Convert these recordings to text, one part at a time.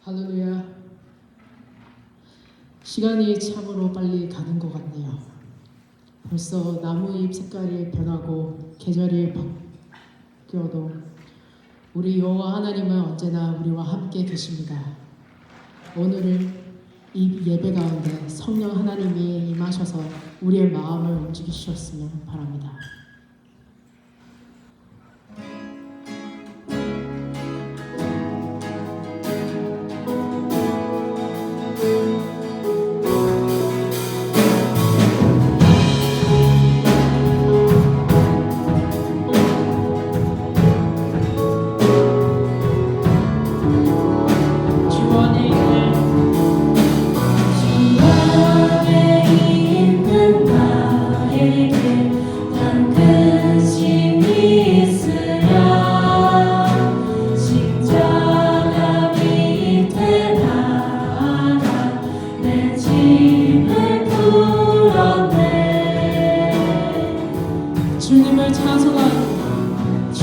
할렐루야. 시간이 참으로 빨리 가는 것 같네요. 벌써 나무잎 색깔이 변하고 계절이 바뀌어도 우리 여호와 하나님은 언제나 우리와 함께 계십니다. 오늘 이 예배 가운데 성령 하나님이 임하셔서 우리의 마음을 움직이셨으면 바랍니다.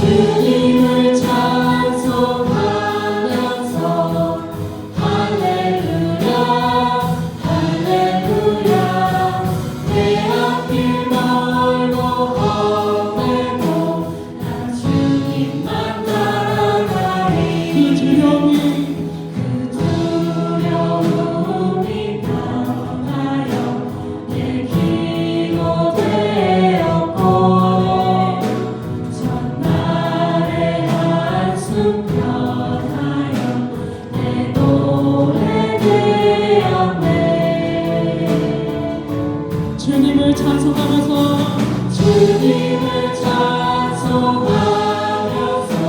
주님을 찬송하면서 할렐루야 할렐루야 내 앞길 멀고 험해도 나 주님만 따라가리 그 두려움이 변하여 내 기로 되었고 주님을 찬송하면서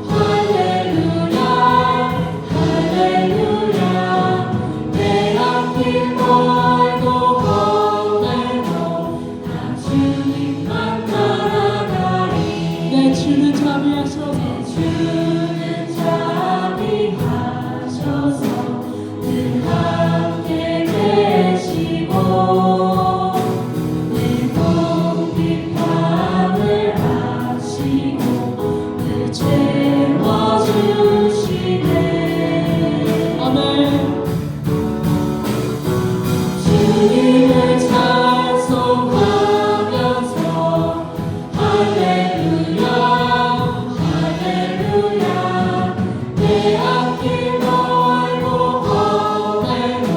할렐루야 할렐루야 내 앞길 멀고 험해도 나 주님만 따라가리 내 주는 자비하셔서 늘 함께 계시고 주님을 찬송하면서 할렐루야 할렐루야 내 앞길 멀고 험해도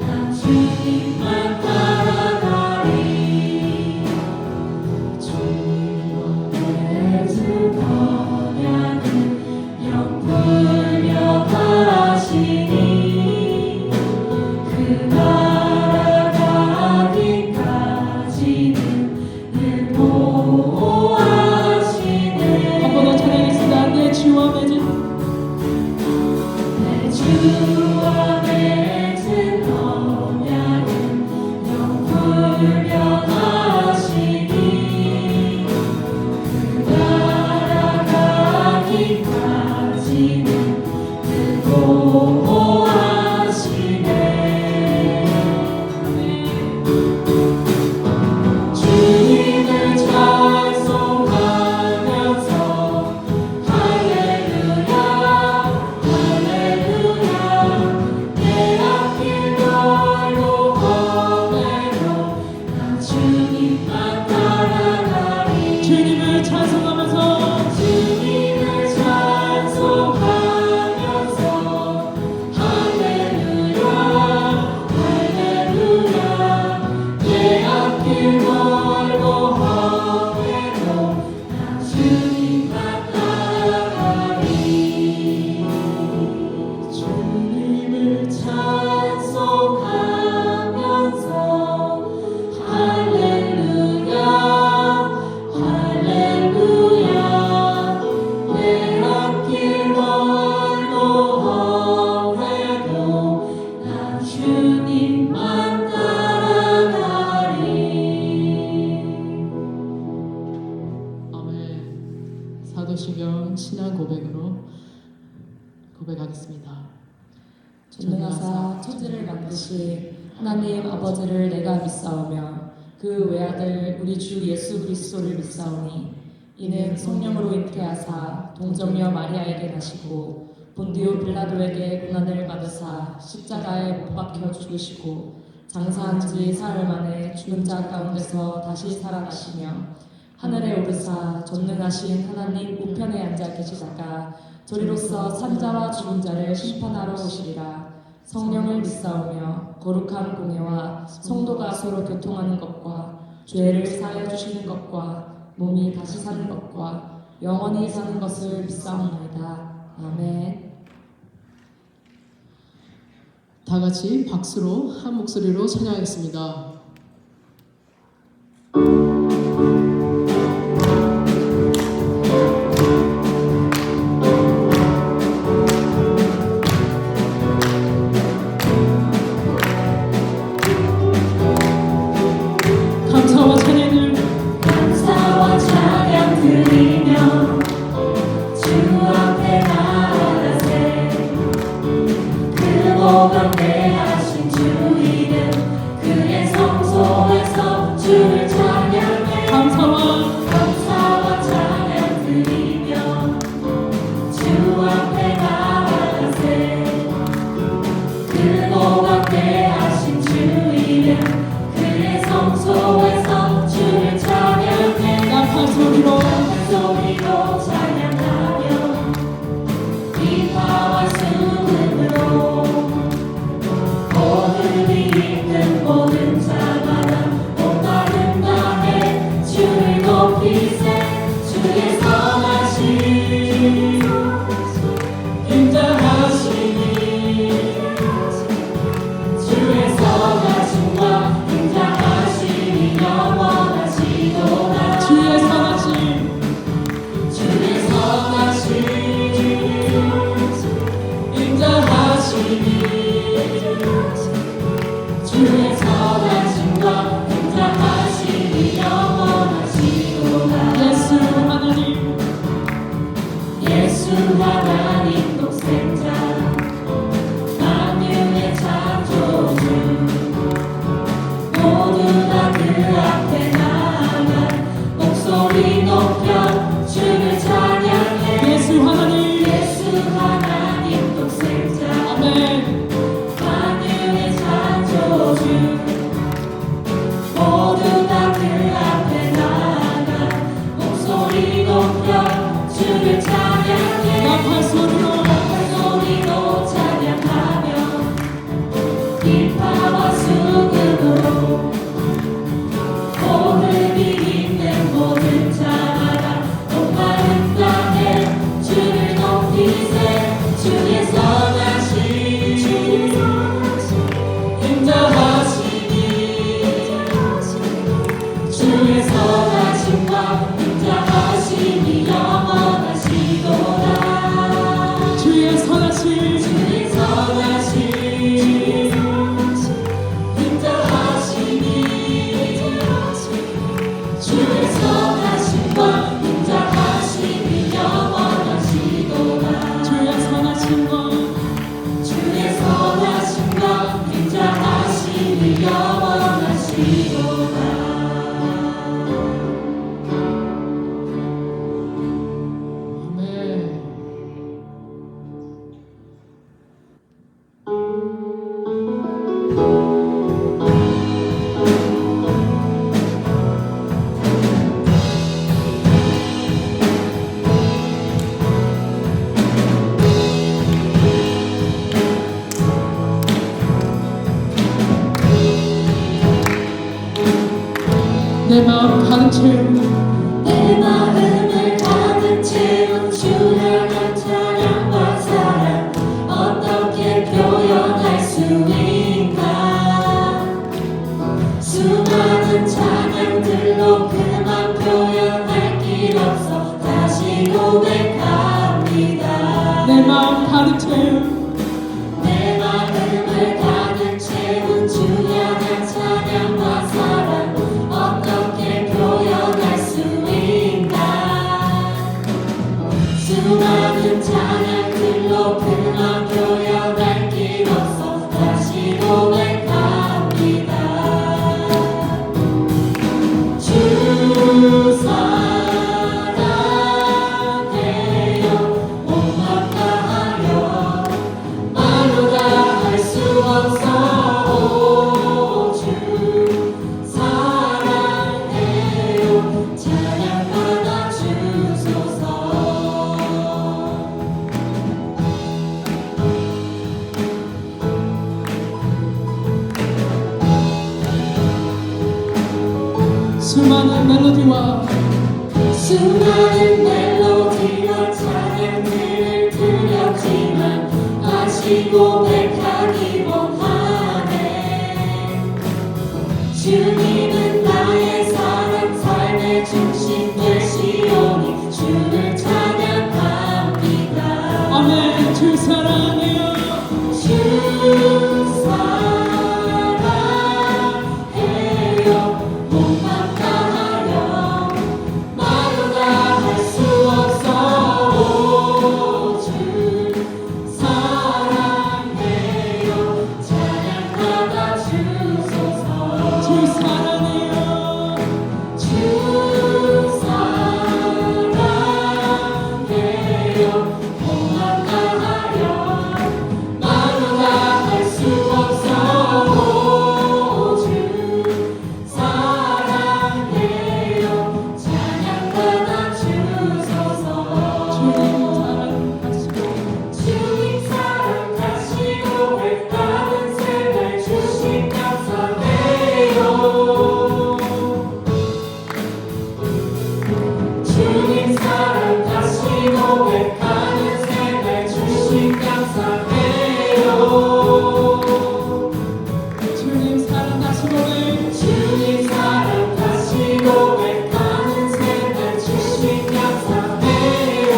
난 주님만 따라가리 주와 맺은 언약은 영불려 가시니 그가 주와 맺은 언약은 영불변 하시니 그 날아가기까지는 늘 보호하시네 주님을 찬송하면서 주님을 찬송하면서 할렐루야 할렐루야 내 앞길 멀고 험해도 나 주님만 따라가리 주님을 찬송하면서 할렐루야 사도시경 신앙 고백하겠습니다. 전능하사 천지를 만드신 하나님 아버지를 내가 믿사오며 그 외아들 우리 주 예수 그리스도를 믿사오니 이는 성령으로 잉태하사 동정녀 마리아에게 나시고 본디오 빌라도에게 고난을 받으사 십자가에 못 박혀 죽으시고 장사한 지 사흘 만에 죽은 자 가운데서 다시 살아나시며 하늘에 오르사 전능하신 하나님 우편에 앉아 계시다가 저리로서 산자와 죽은 자를 심판하러 오시리라. 성령을 믿사오며 거룩한 공예와 성도가 서로 교통하는 것과 죄를 사하여 주시는 것과 몸이 다시 사는 것과 영원히 사는 것을 믿사옵나이다. 아멘. 다 같이 박수로 한 목소리로 찬양하겠습니다. 감사와 찬양을 감사와 찬양 드리며 주 앞에 나아가세 그 보관대하신 주 이름 그의 성소에서 주를 찬양해 감사와 찬양 드리며 주 앞에 나아가세 그 보관대하신 주 이름 그의 성소에서 주를 찬양해 나팔 소리로 찬양하며 비파와 수금으로 오늘이 있는 모든 자마다 목마른 땅에 주를 높이세 주의 선하심 인자하시니 주의 선하심과 인자하심이 영원하시도다 주의 선하심 주의 선하심 인자하심이 주의 선하심과 인자하심이 영원하시도다 예수 하나님 예수 하나님 독생자 만유의 창조주 모두 다 그 앞에 나아가 목소리 높여 주를 찬양해 예수 하나님 예수 하나님 독생자 아멘 만유의 창조주 모두 다 그 앞에 나아가 목소리 높여 주를 찬양해 나팔 소리로 소리로 찬양하며 비파와 수금으로 호흡이 있는 모든 자마다 목마른 땅에 주를 높이세 주의 선하심 인자하시니 주의 선하심과 인자하심이 영원하시도다 주의 선하심 주의 선하심 인자하심이 주의 선하심과 인자하심이 영원하시도다 주의 선하심과 주의 선하심과 인자하심이 영원하시도다 아멘 내 마음 가득 채운 내 마음을 가득 채운 주 향한 찬양과 사랑 어떻게 표현할 수 있나 수많은 찬양들로 그만 표현할 길 없어 다시 고백합니다 내 마음 가득 채운 내 마음을 가득 채운 주 향한 찬양과 사랑 어떻게 표현할 수 있나 수많은 찬양들로 그만 표현할 길 없어 다시 고백합니다 주 사랑해요 온 맘 다하여 수많은 멜로디와 수많은 멜로디와 찬양들을 드렸지만 다시 고백하기 원하네. 주님은 나의 사랑 삶의 중심 되시오니 주를 찬양합니다. 아멘. 주 사랑해요. 주 사랑해요. 몸만 다하여 말로 다 할 수 없어. 오, 주 사랑해요. 찬양받아 주소서. 주 사랑해요. 주 사랑해요. 몸만 다하여 말로 다 할 수 없어. 오, 주 사랑해요. 찬양받아 주소서. 주님 사랑하시고 했다는 생활 주신 감사해요. 주님 사랑하시고 했다는 생활 주신 감사해요. 주님 사랑하시고 주님 사랑하시고 했다는 생활 주신 감사해요.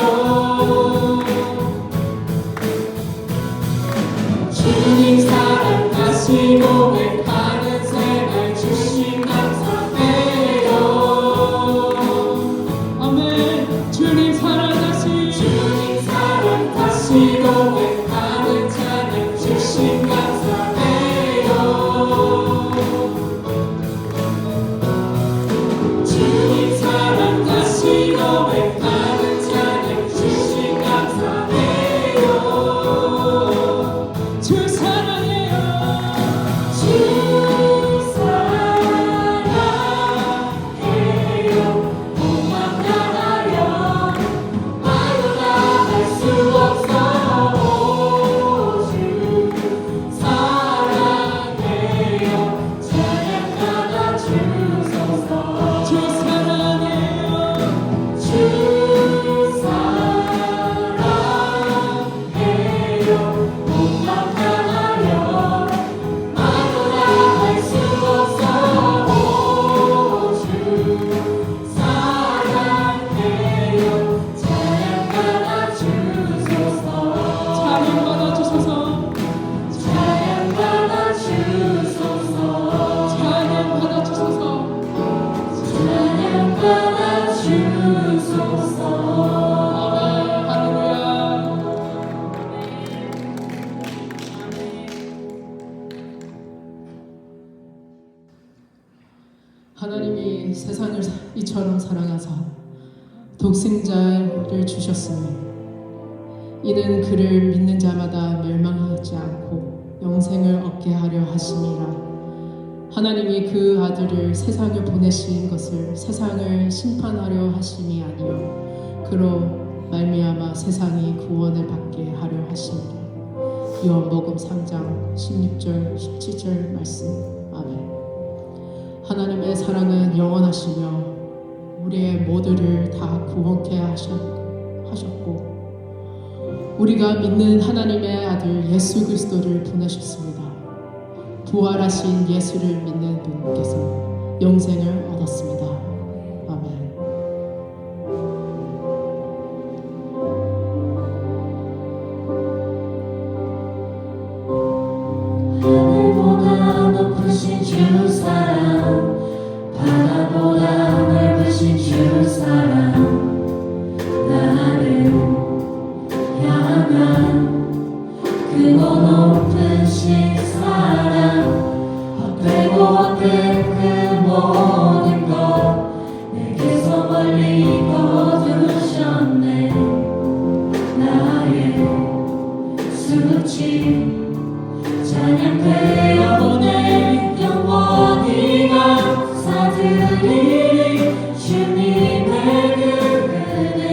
주님 사랑하시고 행하는 생활 주신 감사해요. 아멘. 주님 사랑하시 주님 사랑하시고 행하는 찬양 주신 감사해요. 주님 사랑하시고 행하는 찬양 주신 감사해요. 주 사랑해요. 주 사랑해요. 몸만 다하여 말로 다 할 수 없어. 오, 주 사랑해요. 찬양받아 주소서. 주 사랑해요. 주 사랑해요. 몸만 다하여 말로 다 할 수 없어. 오, 주 사랑해요. 찬양받아 주소서. 찬양받아 주소서. 찬양받아 주소서. 찬양받아 주소서. 찬양받아 주소서. 아멘. 할렐루야. 하나님이 세상을 이처럼 사랑하사 독생자를 주셨으니 이는 그를 믿는 자마다 멸망하지 않고 영생을 얻게 하려 하심이라. 하나님이 그 아들을 세상에 보내신 것을 세상을 심판하려 하심이 아니요 그로 말미암아 세상이 구원을 받게 하려 하심이라. 요한복음 3장 16절 17절 말씀. 아멘. 하나님의 사랑은 영원하시며 우리의 모두를 다 구원케 하셨고 우리가 믿는 하나님의 아들 예수 그리스도를 보내셨습니다. 부활하신 예수를 믿는 분께서 영생을 얻었습니다. 아멘. 하늘보다 높으신 주 사랑, 바다보다 넓으신 주 사랑, 나를 향한 크고 높으신 사랑, 헛되고 헛된 그 모든 것 내게서 멀리 거두셨네. 나의 수치 찬양되어 보내 영원히 감사드리리. 주님의 그 은혜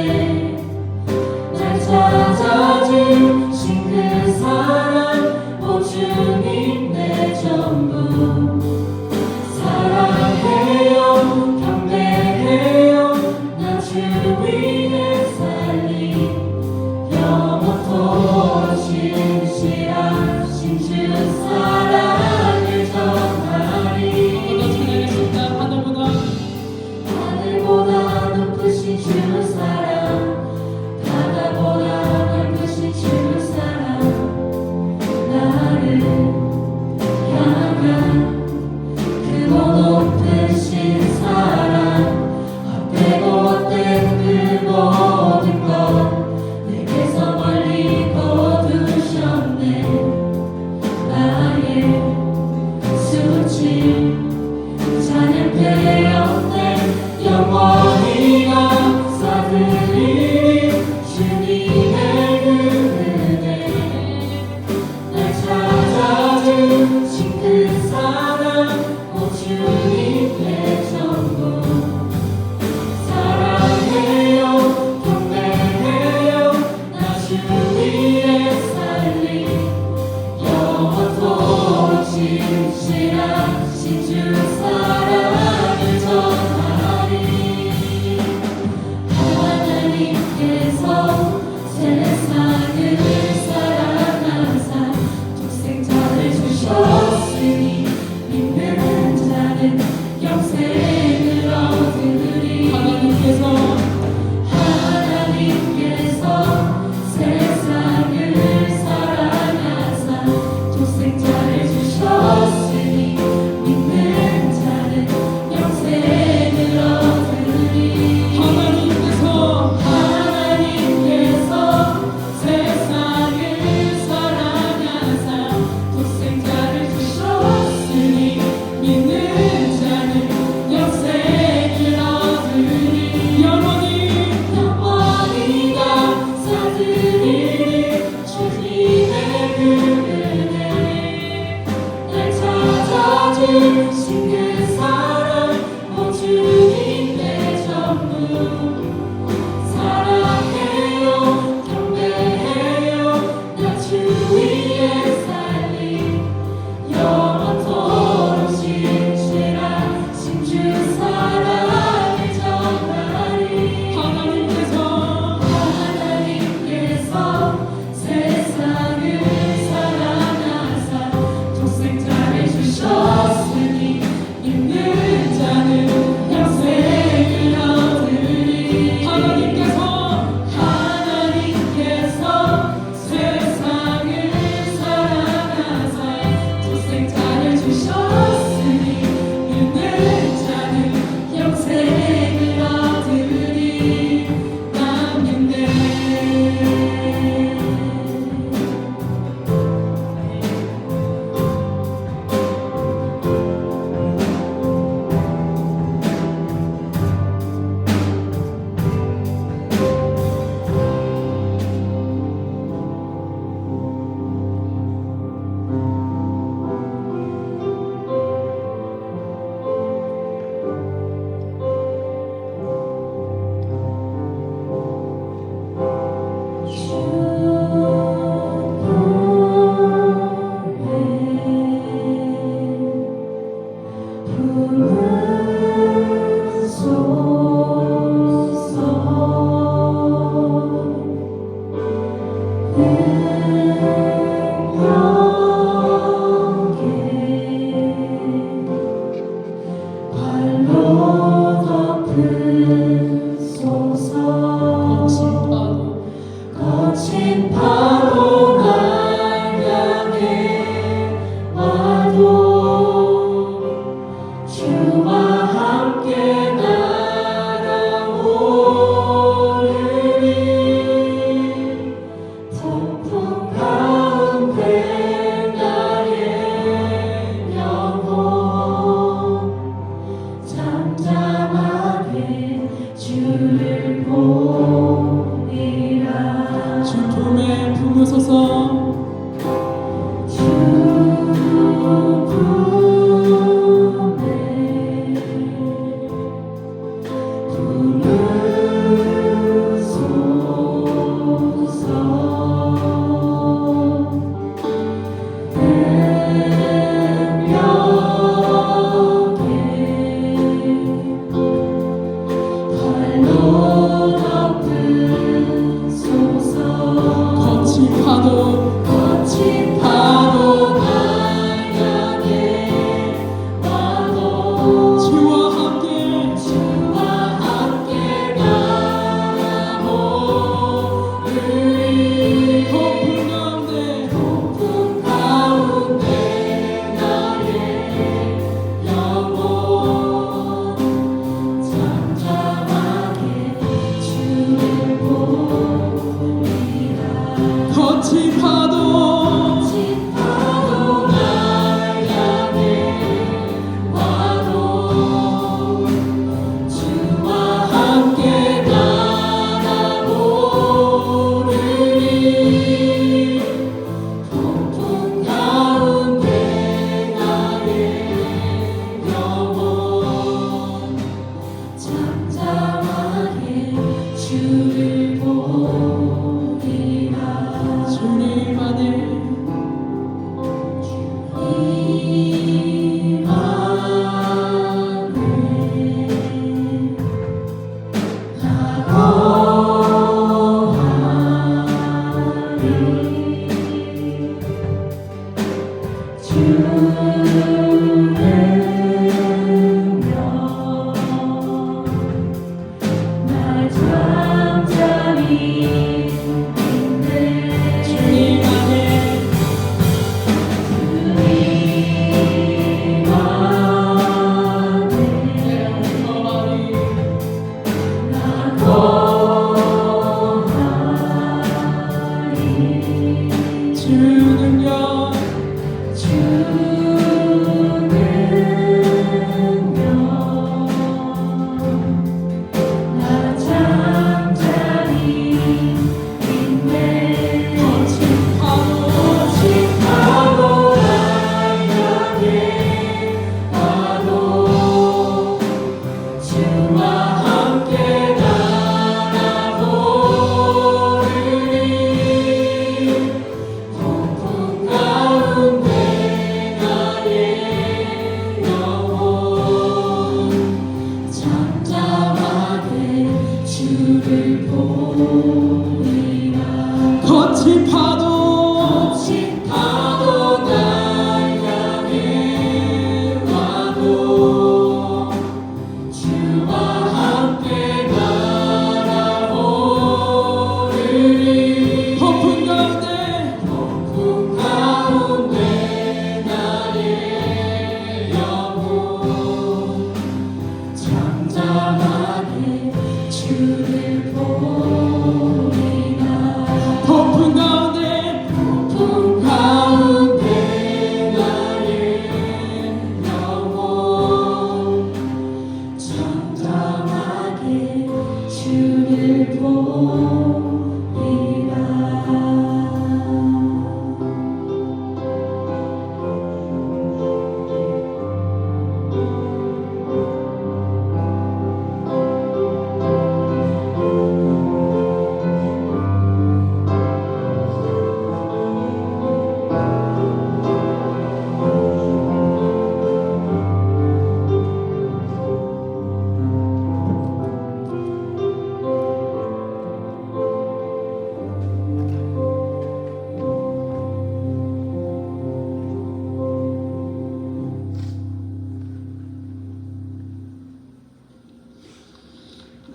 날 찾아주신 그 사랑, 오 주님 내 전부 사랑해요. 주신 그 사랑 오 주님 내 전부 사랑해요 경배해요 나 주 위에 살리 영원토록 신실하신 주 사랑을 전하리 하나님께서 세상을 사랑하사 독생자를 주셨으니 믿는 자는 영생을 얻으리 하나님께서 세상을 사랑하사 독생자를 주셨으니 믿는 자는 영생을 얻으리 난 믿네 발로 덮으소서 거친 파도 날 향해 와도 주와 함께 날아오르니 폭풍 가운데 나의 영혼 잠잠하게 주를 보리라 주 품에 품으소서 주 품에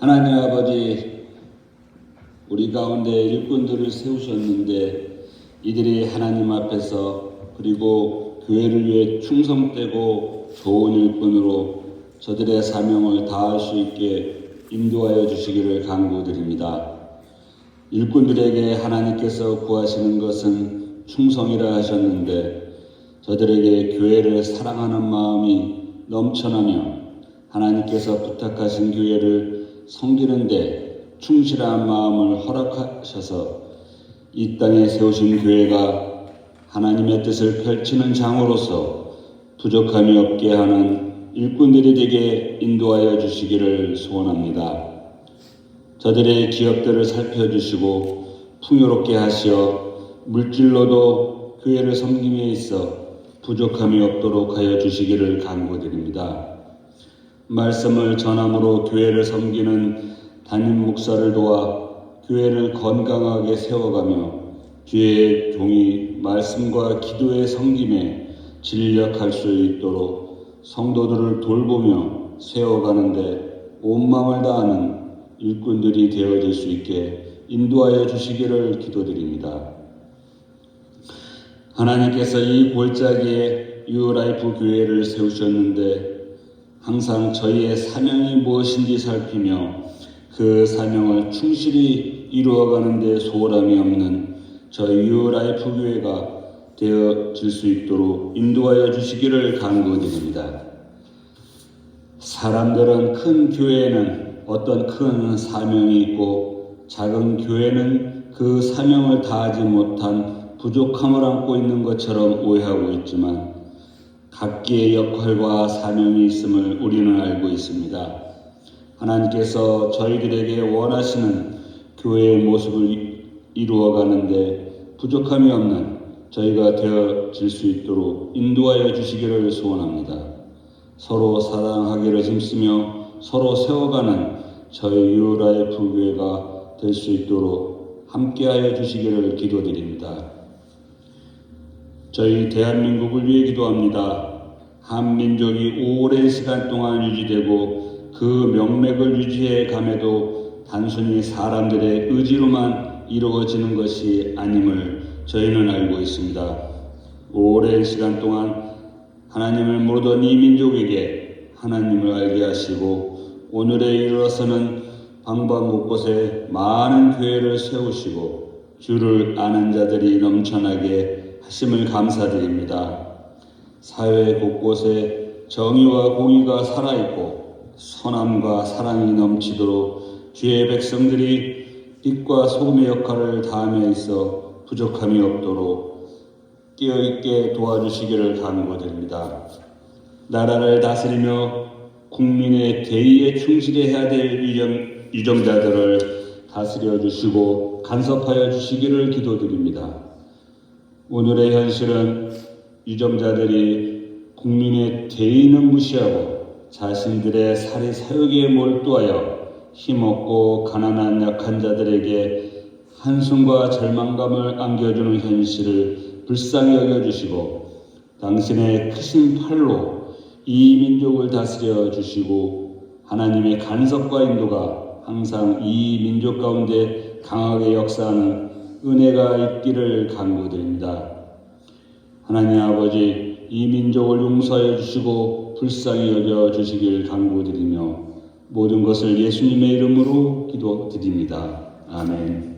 하나님 아버지, 우리 가운데 일꾼들을 세우셨는데 이들이 하나님 앞에서 그리고 교회를 위해 충성되고 좋은 일꾼으로 저들의 사명을 다할 수 있게 인도하여 주시기를 간구드립니다. 일꾼들에게 하나님께서 구하시는 것은 충성이라 하셨는데 저들에게 교회를 사랑하는 마음이 넘쳐나며 하나님께서 부탁하신 교회를 섬기는데 충실한 마음을 허락하셔서 이 땅에 세우신 교회가 하나님의 뜻을 펼치는 장으로서 부족함이 없게 하는 일꾼들이 되게 인도하여 주시기를 소원합니다. 저들의 기업들을 살펴주시고 풍요롭게 하시어 물질로도 교회를 섬김에 있어 부족함이 없도록 하여 주시기를 간구드립니다. 말씀을 전함으로 교회를 섬기는 담임 목사를 도와 교회를 건강하게 세워가며 주의 종이 말씀과 기도의 섬김에 진력할 수 있도록 성도들을 돌보며 세워가는데 온 마음을 다하는 일꾼들이 되어질 수 있게 인도하여 주시기를 기도드립니다. 하나님께서 이 골짜기에 유라이프 교회를 세우셨는데 항상 저희의 사명이 무엇인지 살피며 그 사명을 충실히 이루어가는 데 소홀함이 없는 저희 유라이프 교회가 되어질 수 있도록 인도하여 주시기를 간구드립니다. 사람들은 큰 교회에는 어떤 큰 사명이 있고 작은 교회는 그 사명을 다하지 못한 부족함을 안고 있는 것처럼 오해하고 있지만 각기의 역할과 사명이 있음을 우리는 알고 있습니다. 하나님께서 저희들에게 원하시는 교회의 모습을 이루어가는데 부족함이 없는 저희가 되어질 수 있도록 인도하여 주시기를 소원합니다. 서로 사랑하기를 힘쓰며 서로 세워가는 저희 유라의 교회가 될 수 있도록 함께하여 주시기를 기도드립니다. 저희 대한민국을 위해 기도합니다. 한민족이 오랜 시간 동안 유지되고 그 명맥을 유지해 감에도 단순히 사람들의 의지로만 이루어지는 것이 아님을 저희는 알고 있습니다. 오랜 시간 동안 하나님을 모르던 이 민족에게 하나님을 알게 하시고 오늘에 이르러서는 방방 곳곳에 많은 교회를 세우시고 주를 아는 자들이 넘쳐나게 하심을 감사드립니다. 사회 곳곳에 정의와 공의가 살아있고 선함과 사랑이 넘치도록 주의 백성들이 빛과 소금의 역할을 다함에 있어 부족함이 없도록 깨어있게 도와주시기를 간구드립니다. 나라를 다스리며 국민의 대의에 충실해야 될 유정자들을 다스려 주시고 간섭하여 주시기를 기도드립니다. 오늘의 현실은 유정자들이 국민의 대의는 무시하고 자신들의 사리 사욕에 몰두하여 힘없고 가난한 약한 자들에게 한숨과 절망감을 안겨주는 현실을 불쌍히 여겨주시고 당신의 크신 팔로 이 민족을 다스려 주시고 하나님의 간섭과 인도가 항상 이 민족 가운데 강하게 역사하는 은혜가 있기를 간구드립니다. 하나님 아버지, 이 민족을 용서하여 주시고 불쌍히 여겨 주시길 간구드리며 모든 것을 예수님의 이름으로 기도드립니다. 아멘.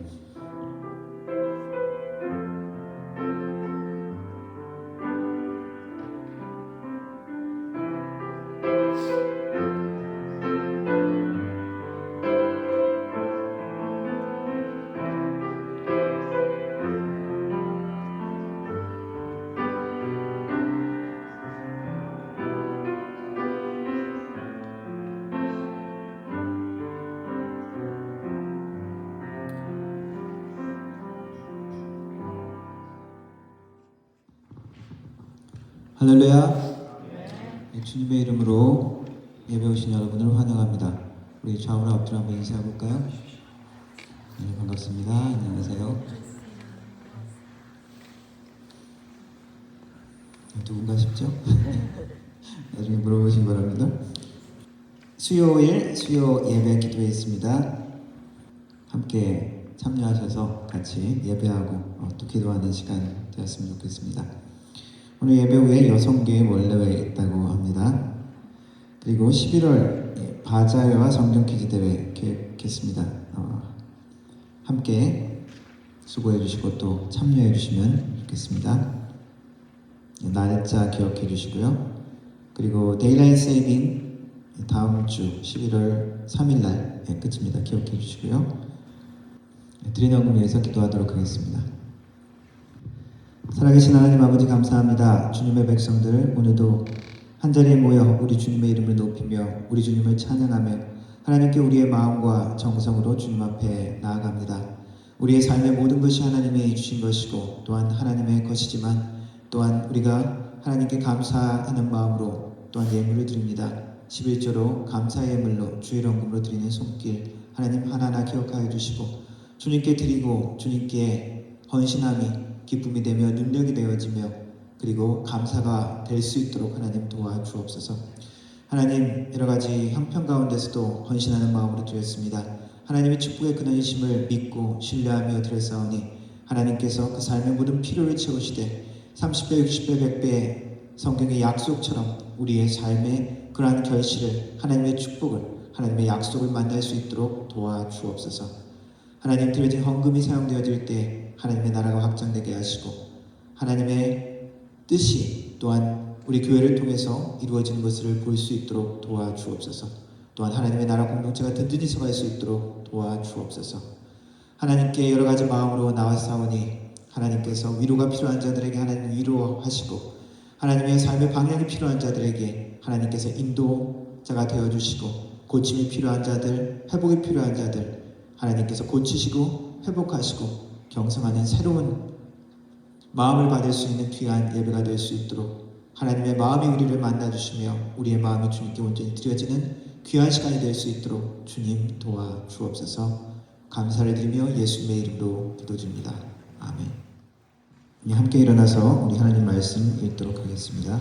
할렐루야. 주님의 이름으로 예배 오신 여러분을 환영합니다. 우리 좌우로 앞뒤로 한번 인사해 볼까요? 네, 반갑습니다. 안녕하세요. 누군가 싶죠? 나중에 물어보시기 바랍니다. 수요일 수요 예배 기도회 있습니다. 함께 참여하셔서 같이 예배하고 또 기도하는 시간 되었으면 좋겠습니다. 오늘 예배 후에 여성교회 원래회에 있다고 합니다. 그리고 11월 바자회와 성경 퀴즈 대회 계획했습니다. 함께 수고해 주시고 또 참여해 주시면 좋겠습니다. 날짜 기억해 주시고요. 그리고 데일라이트 세이빙 다음 주 11월 3일 날 끝입니다. 기억해 주시고요. 드리는 헌금 위해서 기도하도록 하겠습니다. 살아계신 하나님 아버지 감사합니다. 주님의 백성들 오늘도 한자리에 모여 우리 주님의 이름을 높이며 우리 주님을 찬양하며 하나님께 우리의 마음과 정성으로 주님 앞에 나아갑니다. 우리의 삶의 모든 것이 하나님이 주신 것이고 또한 하나님의 것이지만 또한 우리가 하나님께 감사하는 마음으로 또한 예물을 드립니다. 11조로 감사의 예물로 주일 헌금으로 드리는 손길 하나님 하나하나 기억하여 주시고 주님께 드리고 주님께 헌신함이 기쁨이 되며 능력이 되어지며 그리고 감사가 될 수 있도록 하나님 도와주옵소서. 하나님 여러가지 형편 가운데서도 헌신하는 마음으로 드렸습니다. 하나님의 축복의 근원이심을 믿고 신뢰하며 드렸사오니 하나님께서 그 삶의 모든 필요를 채우시되 30배, 60배, 100배 성경의 약속처럼 우리의 삶의 그러한 결실을 하나님의 축복을 하나님의 약속을 만날 수 있도록 도와주옵소서. 하나님 드려진 헌금이 사용되어질 때 하나님의 나라가 확장되게 하시고 하나님의 뜻이 또한 우리 교회를 통해서 이루어지는 것을 볼 수 있도록 도와주옵소서. 또한 하나님의 나라 공동체가 든든히 서갈 수 있도록 도와주옵소서. 하나님께 여러 가지 마음으로 나왔사오니 하나님께서 위로가 필요한 자들에게 하나님 위로하시고 하나님의 삶의 방향이 필요한 자들에게 하나님께서 인도자가 되어주시고 고침이 필요한 자들, 회복이 필요한 자들 하나님께서 고치시고 회복하시고 경성하는 새로운 마음을 받을 수 있는 귀한 예배가 될 수 있도록 하나님의 마음이 우리를 만나주시며 우리의 마음이 주님께 온전히 드려지는 귀한 시간이 될 수 있도록 주님 도와주옵소서. 감사를 드리며 예수님의 이름으로 기도드립니다. 아멘. 함께 일어나서 우리 하나님 말씀 읽도록 하겠습니다.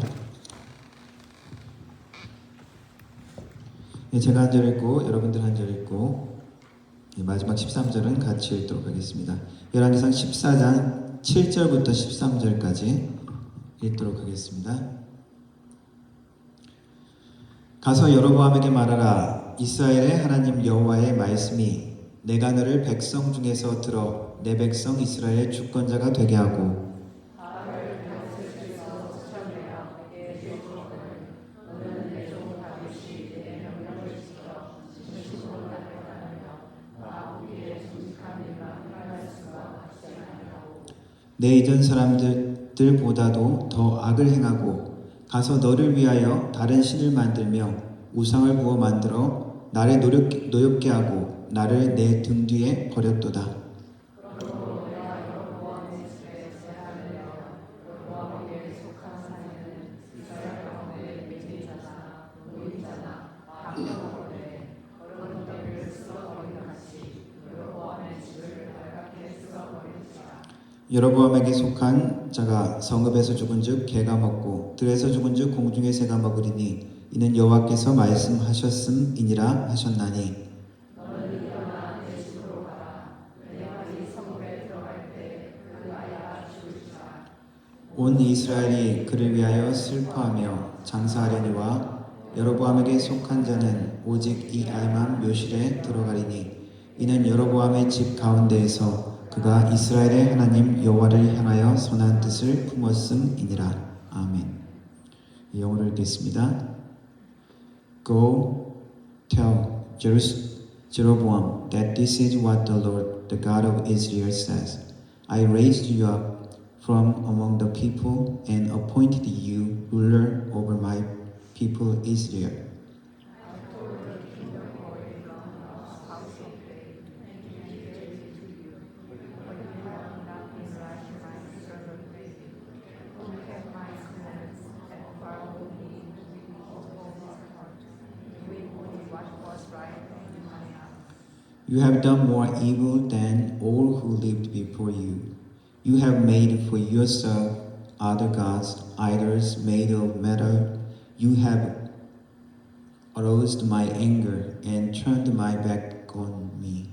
제가 한 절 읽고 여러분들 한 절 읽고 마지막 13절은 같이 읽도록 하겠습니다. 열왕기상 14장 7절부터 13절까지 읽도록 하겠습니다. 가서 여로보암에게 말하라. 이스라엘의 하나님 여호와의 말씀이 내가 너를 백성 중에서 들어 내 백성 이스라엘의 주권자가 되게 하고 내 이전 사람들보다도 더 악을 행하고 가서 너를 위하여 다른 신을 만들며 우상을 부어 만들어 나를 노엽게 하고 나를 내 등 뒤에 버렸도다. 여로보암에게 속한 자가 성읍에서 죽은즉 개가 먹고 들에서 죽은즉 공중의 새가 먹으리니 이는 여호와께서 말씀하셨음이니라 하셨나니 온 이스라엘이 그를 위하여 슬퍼하며 장사하려니와 여로보암에게 속한 자는 오직 이 알만 묘실에 들어가리니 이는 여로보암의 집 가운데에서 그가 이스라엘의 하나님 여호와를 향하여 선한 뜻을 품었음이니라. 아멘. 영어로 읽겠습니다. Go tell Jeroboam that this is what the Lord, the God of Israel says. I raised you up from among the people and appointed you ruler over my people Israel. You have done more evil than all who lived before you. You have made for yourself other gods, idols made of metal. You have aroused my anger and turned my back on me.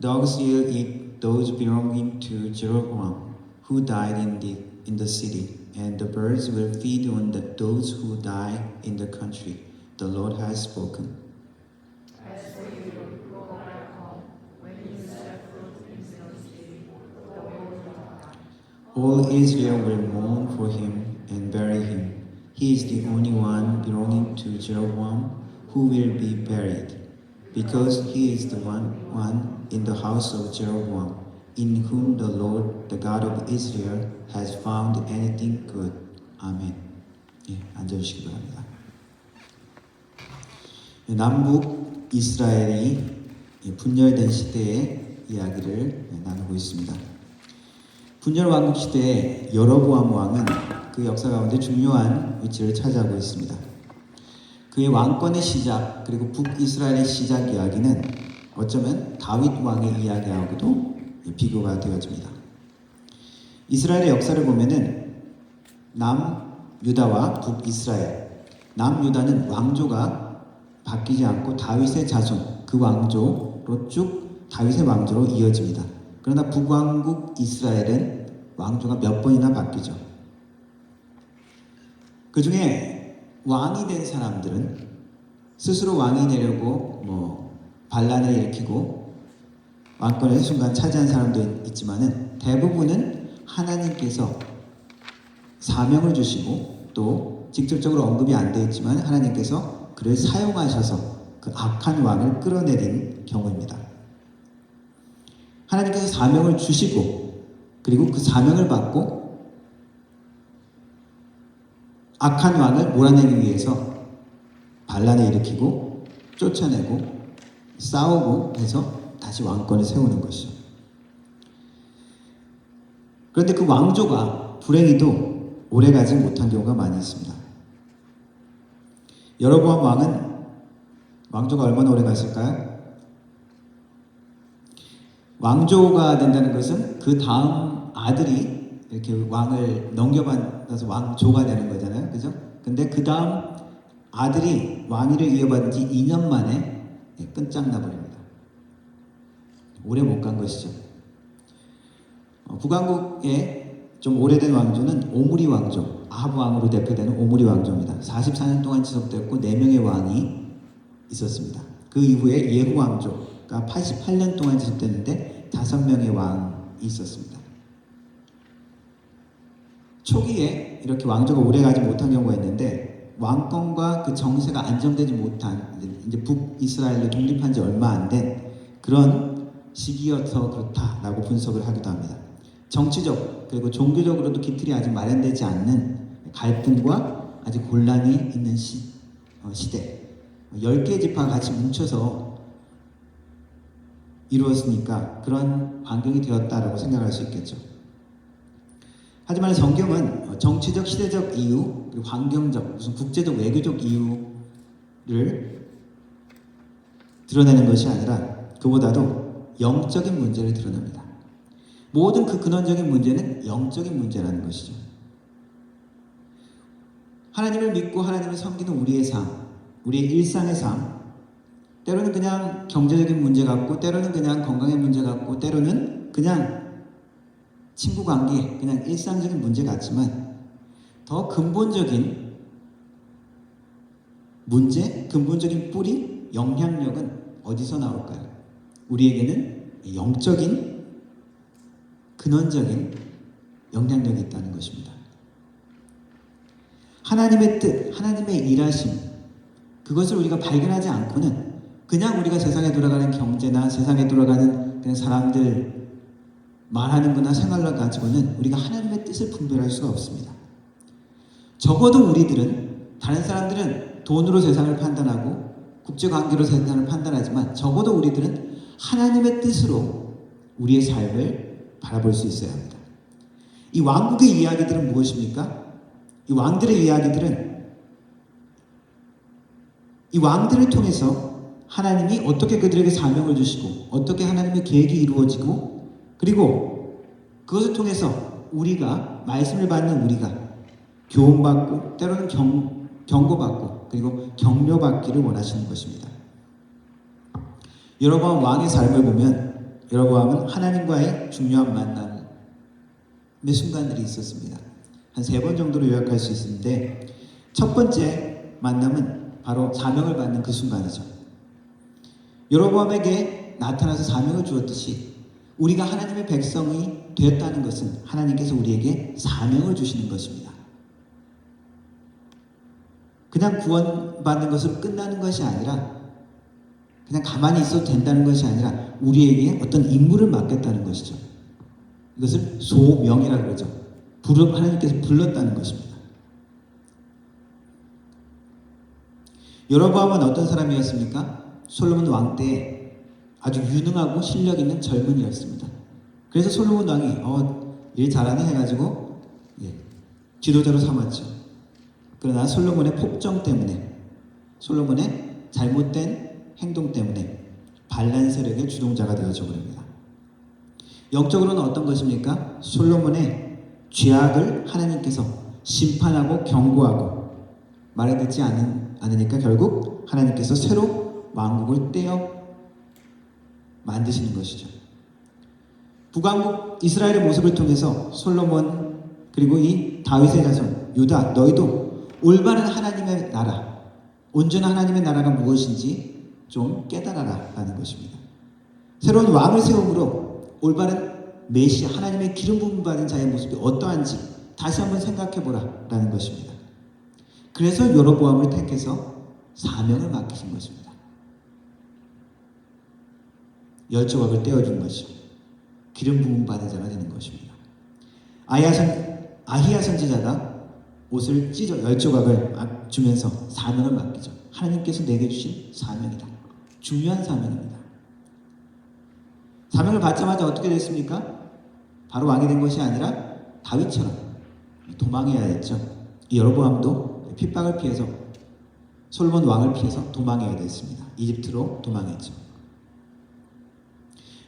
Dogs will eat those belonging to Jeroboam, who died in the city, and the birds will feed on those who die in the country. The Lord has spoken. All Israel will mourn for him and bury him. He is the only one belonging to Jeroboam who will be buried, because he is the one in the house of Jeroboam, in whom the Lord, the God of Israel, has found anything good. 아멘. 예, 앉아주시기 바랍니다. 남북 이스라엘이 분열된 시대의 이야기를 나누고 있습니다. 분열 왕국 시대에 여로보암 왕은 그 역사 가운데 중요한 위치를 차지하고 있습니다. 그의 왕권의 시작 그리고 북이스라엘의 시작 이야기는 어쩌면 다윗 왕의 이야기하고도 비교가 되어집니다. 이스라엘의 역사를 보면은 남유다와 북이스라엘, 남유다는 왕조가 바뀌지 않고 다윗의 자손, 그 왕조로 쭉 다윗의 왕조로 이어집니다. 그러나 북왕국 이스라엘은 왕조가 몇 번이나 바뀌죠. 그 중에 왕이 된 사람들은 스스로 왕이 되려고 반란을 일으키고 왕권을 순간 차지한 사람도 있지만은 대부분은 하나님께서 사명을 주시고 또 직접적으로 언급이 안 되어 있지만 하나님께서 그를 사용하셔서 그 악한 왕을 끌어내린 경우입니다. 하나님께서 사명을 주시고 그리고 그 사명을 받고 악한 왕을 몰아내기 위해서 반란을 일으키고 쫓아내고 싸우고 해서 다시 왕권을 세우는 것이죠. 그런데 그 왕조가 불행히도 오래가지 못한 경우가 많이 있습니다. 여로보암 왕은 왕조가 얼마나 오래 갔을까요? 왕조가 된다는 것은 그 다음 아들이 이렇게 왕을 넘겨받아서 왕조가 되는 거잖아요. 그죠? 근데 그 다음 아들이 왕위를 이어받은 지 2년 만에 끝장나버립니다. 오래 못 간 것이죠. 북왕국의 좀 오래된 왕조는 오므리 왕조, 아합 왕으로 대표되는 오므리 왕조입니다. 44년 동안 지속됐고 4명의 왕이 있었습니다. 그 이후에 예후 왕조가 88년 동안 지속됐는데 5명의 왕이 있었습니다. 초기에 이렇게 왕조가 오래가지 못한 경우가 있는데 왕권과 그 정세가 안정되지 못한 이제 북이스라엘로 독립한 지 얼마 안 된 그런 시기여서 그렇다라고 분석을 하기도 합니다. 정치적 그리고 종교적으로도 기틀이 아직 마련되지 않는 갈등과 아직 곤란이 있는 시대 10개의 지파가 같이 뭉쳐서 이루었으니까 그런 환경이 되었다라고 생각할 수 있겠죠. 하지만 성경은 정치적, 시대적 이유, 그리고 환경적, 무슨 국제적, 외교적 이유를 드러내는 것이 아니라 그보다도 영적인 문제를 드러냅니다. 모든 그 근원적인 문제는 영적인 문제라는 것이죠. 하나님을 믿고 하나님을 섬기는 우리의 삶, 우리의 일상의 삶, 때로는 그냥 경제적인 문제 같고, 때로는 그냥 건강의 문제 같고, 때로는 그냥 친구 관계, 그냥 일상적인 문제 같지만 더 근본적인 문제, 근본적인 뿌리, 영향력은 어디서 나올까요? 우리에게는 영적인 근원적인 영향력이 있다는 것입니다. 하나님의 뜻, 하나님의 일하심, 그것을 우리가 발견하지 않고는 그냥 우리가 세상에 돌아가는 경제나 세상에 돌아가는 그냥 사람들 말하는 거나 생활로 가지고는 우리가 하나님의 뜻을 분별할 수가 없습니다. 적어도 우리들은, 다른 사람들은 돈으로 세상을 판단하고 국제관계로 세상을 판단하지만 적어도 우리들은 하나님의 뜻으로 우리의 삶을 바라볼 수 있어야 합니다. 이 왕국의 이야기들은 무엇입니까? 이 왕들의 이야기들은 이 왕들을 통해서 하나님이 어떻게 그들에게 사명을 주시고 어떻게 하나님의 계획이 이루어지고 그리고 그것을 통해서 우리가 말씀을 받는 우리가 교훈받고 때로는 경고받고 그리고 격려받기를 원하시는 것입니다. 여로보암 왕의 삶을 보면 여로보암은 하나님과의 중요한 만남의 순간들이 있었습니다. 한 3번 정도로 요약할 수 있는데 첫 번째 만남은 바로 사명을 받는 그 순간이죠. 여로보암에게 나타나서 사명을 주었듯이 우리가 하나님의 백성이 되었다는 것은 하나님께서 우리에게 사명을 주시는 것입니다. 그냥 구원받는 것으로 끝나는 것이 아니라 그냥 가만히 있어도 된다는 것이 아니라 우리에게 어떤 임무를 맡겼다는 것이죠. 이것을 소명이라고 그러죠. 하나님께서 불렀다는 것입니다. 여로보암은 어떤 사람이었습니까? 솔로몬 왕 때 아주 유능하고 실력 있는 젊은이였습니다. 그래서 솔로몬 왕이 일 잘하네 해가지고 지도자로 삼았죠. 그러나 솔로몬의 폭정 때문에 솔로몬의 잘못된 행동 때문에 반란 세력의 주동자가 되어져 버립니다. 영적으로는 어떤 것입니까? 솔로몬의 죄악을 하나님께서 심판하고 경고하고 말을 듣지 않으니까 결국 하나님께서 새로 왕국을 떼어 만드시는 것이죠. 북왕국 이스라엘의 모습을 통해서 솔로몬 그리고 이 다윗의 자손 유다 너희도 올바른 하나님의 나라 온전한 하나님의 나라가 무엇인지 좀 깨달아라 라는 것입니다. 새로운 왕을 세움으로 올바른 메시아 하나님의 기름 부음 받은 자의 모습이 어떠한지 다시 한번 생각해보라 라는 것입니다. 그래서 여로보암을 택해서 사명을 맡기신 것입니다. 10조각을 떼어준 것이죠. 기름 부음 받은 자가 되는 것입니다. 아히야 선지자가 옷을 찢어 10조각을 주면서 사명을 맡기죠. 하나님께서 내게 주신 사명이다. 중요한 사명입니다. 사명을 받자마자 어떻게 됐습니까? 바로 왕이 된 것이 아니라 다윗처럼 도망해야 했죠. 여로보암도 핍박을 피해서 솔로몬 왕을 피해서 도망해야 됐습니다. 이집트로 도망했죠.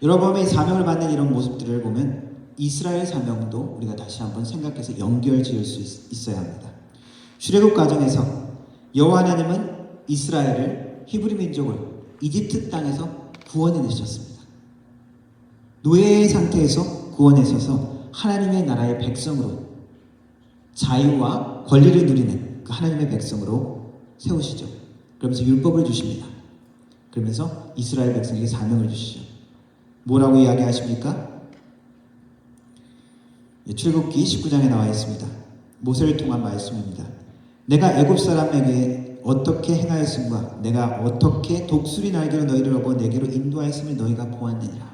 여로보암의 사명을 받는 이런 모습들을 보면 이스라엘 사명도 우리가 다시 한번 생각해서 연결 지을 수 있어야 합니다. 출애굽 과정에서 여호와 하나님은 이스라엘을 히브리 민족을 이집트 땅에서 구원해 내셨습니다. 노예의 상태에서 구원하셔서 하나님의 나라의 백성으로 자유와 권리를 누리는 그 하나님의 백성으로 세우시죠. 그러면서 율법을 주십니다. 그러면서 이스라엘 백성에게 사명을 주시죠. 뭐라고 이야기하십니까? 출애굽기 19장에 나와 있습니다. 모세를 통한 말씀입니다. 내가 애굽 사람에게 어떻게 행하였음과 내가 어떻게 독수리 날개로 너희를 업어 내게로 인도하였음을 너희가 보았느니라.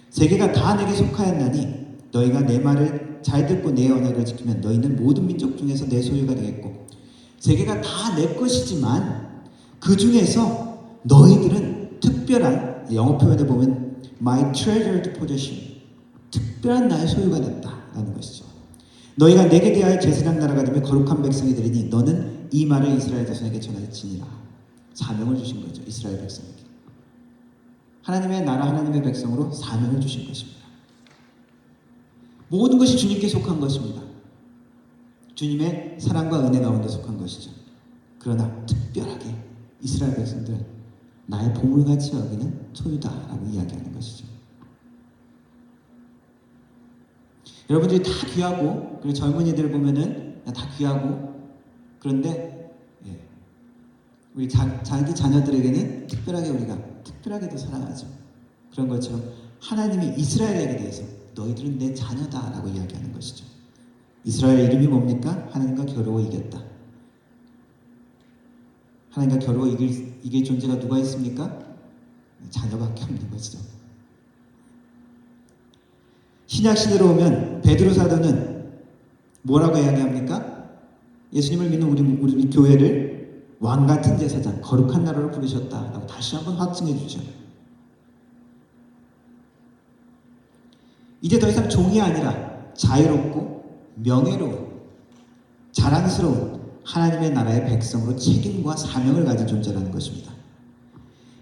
세계가 다 내게 속하였나니 너희가 내 말을 잘 듣고 내 언약을 지키면 너희는 모든 민족 중에서 내 소유가 되겠고 세계가 다 내 것이지만 그 중에서 너희들은 특별한 영어 표현에 보면 my treasured possession 특별한 나의 소유가 됐다라는 것이죠. 너희가 내게 대하여 제사장 나라가 되며 거룩한 백성이 되리니 너는 이 말을 이스라엘 자손에게 전할지니라. 사명을 주신 거죠. 이스라엘 백성에게. 하나님의 나라 하나님의 백성으로 사명을 주신 것입니다. 모든 것이 주님께 속한 것입니다. 주님의 사랑과 은혜 가운데 속한 것이죠. 그러나 특별하게 이스라엘 백성들은 나의 보물같이 여기는 소유다라고 이야기하는 것이죠. 여러분들이 다 귀하고 그리고 젊은이들 보면은 다 귀하고 그런데 우리 자기 자녀들에게는 특별하게 우리가 특별하게도 사랑하죠. 그런 것처럼 하나님이 이스라엘에게 대해서 너희들은 내 자녀다라고 이야기하는 것이죠. 이스라엘 이름이 뭡니까? 하나님과 겨루어 이겼다. 하나님과 겨루어 이길 존재가 누가 있습니까? 자녀밖에 없는 것이죠. 신약 시대로 오면 베드로 사도는 뭐라고 이야기합니까? 예수님을 믿는 우리 교회를 왕 같은 제사장, 거룩한 나라로 부르셨다라고 다시 한번 확증해 주죠. 이제 더 이상 종이 아니라 자유롭고 명예로운 자랑스러운 하나님의 나라의 백성으로 책임과 사명을 가진 존재라는 것입니다.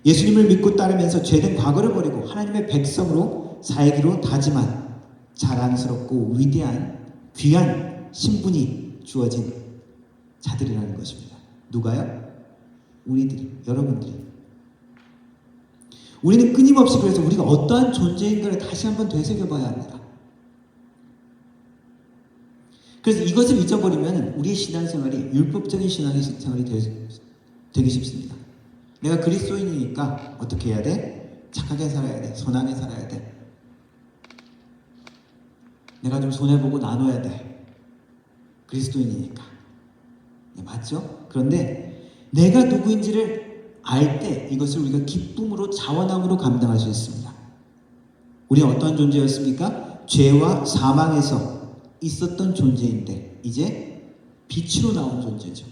예수님을 믿고 따르면서 죄된 과거를 버리고 하나님의 백성으로 살기로 다짐한 자랑스럽고 위대한 귀한 신분이 주어진 자들이라는 것입니다. 누가요? 우리들이, 여러분들이. 우리는 끊임없이 그래서 우리가 어떠한 존재인가를 다시 한번 되새겨봐야 합니다. 그래서 이것을 잊어버리면 우리의 신앙생활이 율법적인 신앙생활이 되기 쉽습니다. 내가 그리스도인이니까 어떻게 해야 돼? 착하게 살아야 돼. 선하게 살아야 돼. 내가 좀 손해보고 나눠야 돼. 그리스도인이니까. 네, 맞죠? 그런데 내가 누구인지를 알 때 이것을 우리가 기쁨으로 자원함으로 감당할 수 있습니다. 우리는 어떤 존재였습니까? 죄와 사망에서 있었던 존재인데 이제 빛으로 나온 존재죠.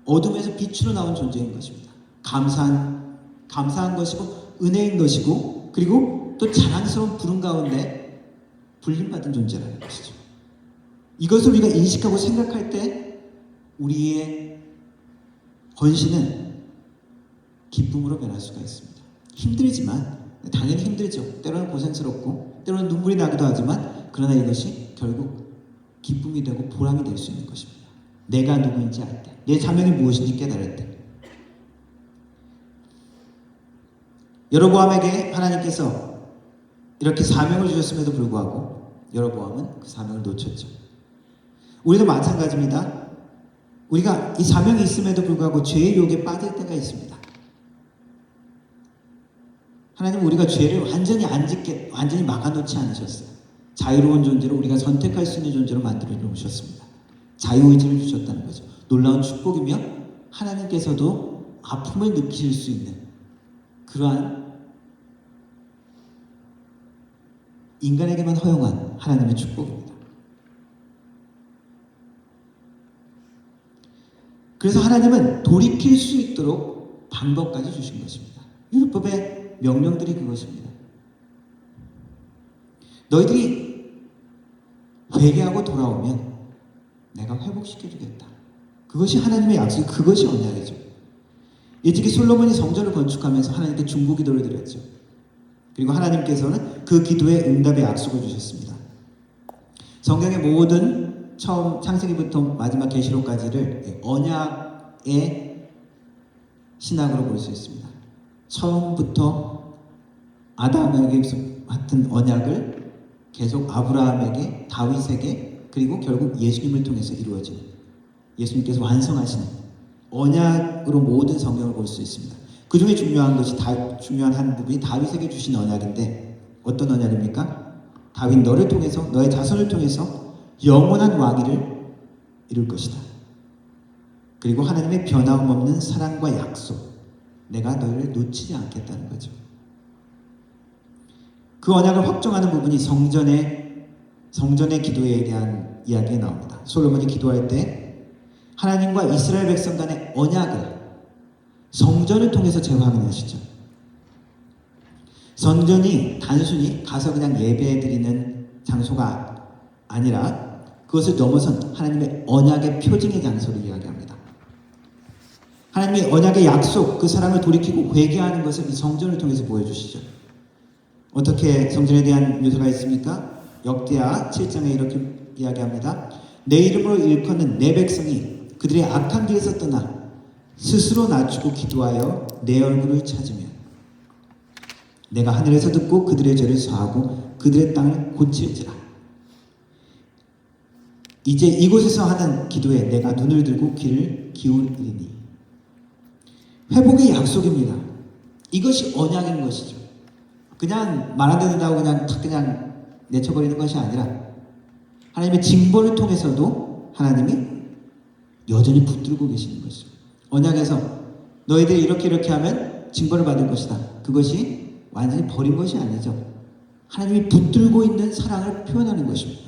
어둠에서 빛으로 나온 존재인 것입니다. 감사한 것이고 은혜인 것이고 그리고 또 자랑스러운 부름 가운데 불림받은 존재라는 것이죠. 이것을 우리가 인식하고 생각할 때 우리의 헌신은 기쁨으로 변할 수가 있습니다. 힘들지만 당연히 힘들죠. 때로는 고생스럽고 때로는 눈물이 나기도 하지만 그러나 이것이 결국 기쁨이 되고 보람이 될 수 있는 것입니다. 내가 누구인지 알 때, 내 자명이 무엇인지 깨달을 때. 여로보암에게 하나님께서 이렇게 사명을 주셨음에도 불구하고 여로보암은 그 사명을 놓쳤죠. 우리도 마찬가지입니다. 우리가 이 사명이 있음에도 불구하고 죄의 유혹에 빠질 때가 있습니다. 하나님은 우리가 죄를 완전히 막아놓지 않으셨어요. 자유로운 존재로 우리가 선택할 수 있는 존재로 만들어 놓으셨습니다. 자유의지를 주셨다는 거죠. 놀라운 축복이며 하나님께서도 아픔을 느끼실 수 있는 그러한 인간에게만 허용한 하나님의 축복입니다. 그래서 하나님은 돌이킬 수 있도록 방법까지 주신 것입니다. 율법의 명령들이 그것입니다. 너희들이 회개하고 돌아오면 내가 회복시켜주겠다. 그것이 하나님의 약속, 그것이 언약이죠. 일찍이 솔로몬이 성전을 건축하면서 하나님께 중보기도를 드렸죠. 그리고 하나님께서는 그 기도에 응답의 약속을 주셨습니다. 성경의 모든 처음 창세기부터 마지막 계시록까지를 언약의 신학으로 볼 수 있습니다. 처음부터 아담에게 맡은 언약을 계속 아브라함에게, 다윗에게, 그리고 결국 예수님을 통해서 이루어지는, 예수님께서 완성하시는 언약으로 모든 성경을 볼 수 있습니다. 그 중에 중요한 한 부분이 다윗에게 주신 언약인데 어떤 언약입니까? 다윗 너를 통해서, 너의 자손을 통해서 영원한 왕위를 이룰 것이다. 그리고 하나님의 변함없는 사랑과 약속, 내가 너희를 놓치지 않겠다는 거죠. 그 언약을 확정하는 부분이 성전의 기도에 대한 이야기가 나옵니다. 솔로몬이 기도할 때 하나님과 이스라엘 백성 간의 언약을 성전을 통해서 재확인하시죠. 성전이 단순히 가서 그냥 예배드리는 장소가 아니라 그것을 넘어선 하나님의 언약의 표징의 장소를 이야기합니다. 하나님의 언약의 약속, 그 사랑을 돌이키고 회개하는 것을 이 성전을 통해서 보여주시죠. 어떻게 성전에 대한 묘사가 있습니까? 역대하 7장에 이렇게 이야기합니다. 내 이름으로 일컫는 내 백성이 그들의 악한 길에서 떠나 스스로 낮추고 기도하여 내 얼굴을 찾으면 내가 하늘에서 듣고 그들의 죄를 사하고 그들의 땅을 고칠지라. 이제 이곳에서 하는 기도에 내가 눈을 들고 귀를 기울이니. 회복의 약속입니다. 이것이 언약인 것이죠. 그냥 말 안 듣는다고 그냥 내쳐버리는 것이 아니라 하나님의 징벌을 통해서도 하나님이 여전히 붙들고 계시는 것이죠. 언약에서 너희들이 이렇게 하면 징벌을 받을 것이다. 그것이 완전히 버린 것이 아니죠. 하나님이 붙들고 있는 사랑을 표현하는 것입니다.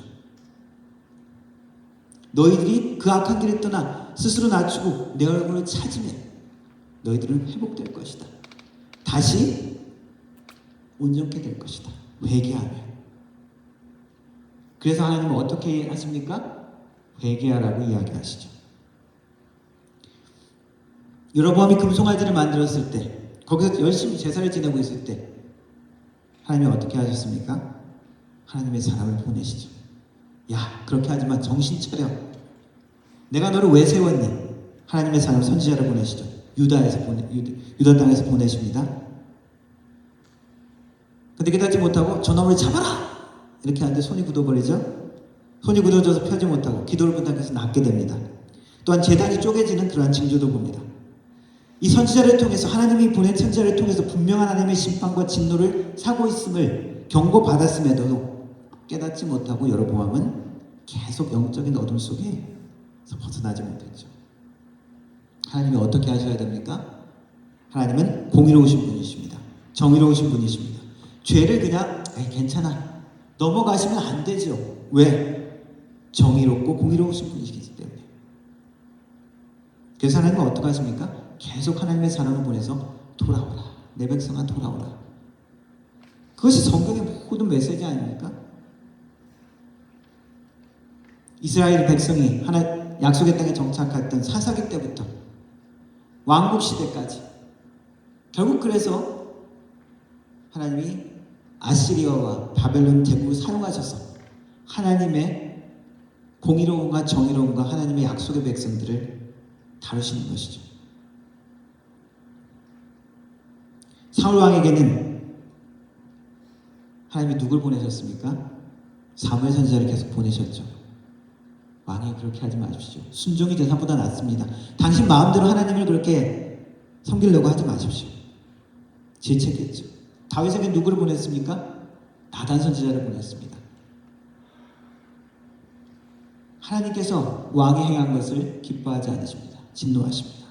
너희들이 그 악한 길을 떠나 스스로 낮추고 내 얼굴을 찾으면 너희들은 회복될 것이다. 다시 온전케 될 것이다. 회개하며. 그래서 하나님은 어떻게 하십니까? 회개하라고 이야기하시죠. 여로보암이 금송아지를 만들었을 때, 거기서 열심히 제사를 지내고 있을 때 하나님이 어떻게 하셨습니까? 하나님의 사람을 보내시죠. 야, 그렇게 하지만 정신 차려. 내가 너를 왜 세웠니? 하나님의 사람 선지자를 보내시죠. 유다 땅에서 보내십니다. 근데 깨닫지 못하고 저놈을 잡아라! 이렇게 하는데 손이 굳어버리죠. 손이 굳어져서 펴지 못하고 기도를 부탁해서 낫게 됩니다. 또한 제단이 쪼개지는 그러한 징조도 봅니다. 이 선지자를 통해서, 하나님이 보낸 선지자를 통해서 분명한 하나님의 심판과 진노를 사고 있음을 경고받았음에도 깨닫지 못하고 여로보암은 계속 영적인 어둠 속에서 벗어나지 못했죠. 하나님이 어떻게 하셔야 됩니까? 하나님은 공의로우신 분이십니다. 정의로우신 분이십니다. 죄를 그냥 괜찮아, 넘어가시면 안 되죠. 왜? 정의롭고 공의로우신 분이시기 때문에. 그래서 하나님은 어떻게 하십니까? 계속 하나님의 사람을 보내서 돌아오라, 내 백성아 돌아오라. 그것이 성경의 모든 메시지 아닙니까? 이스라엘 백성이 약속의 땅에 정착했던 사사기 때부터 왕국 시대까지, 결국 그래서 하나님이 아시리아와 바벨론 제국을 사용하셔서 하나님의 공의로움과 정의로움과 하나님의 약속의 백성들을 다루시는 것이죠. 사울 왕에게는 하나님이 누굴 보내셨습니까? 사무엘 선지자를 계속 보내셨죠. 왕이 그렇게 하지 마십시오. 순종이 제사보다 낫습니다. 당신 마음대로 하나님을 그렇게 섬기려고 하지 마십시오. 질책했죠. 다윗에게 누구를 보냈습니까? 나단 선지자를 보냈습니다. 하나님께서 왕이 행한 것을 기뻐하지 않으십니다. 진노하십니다.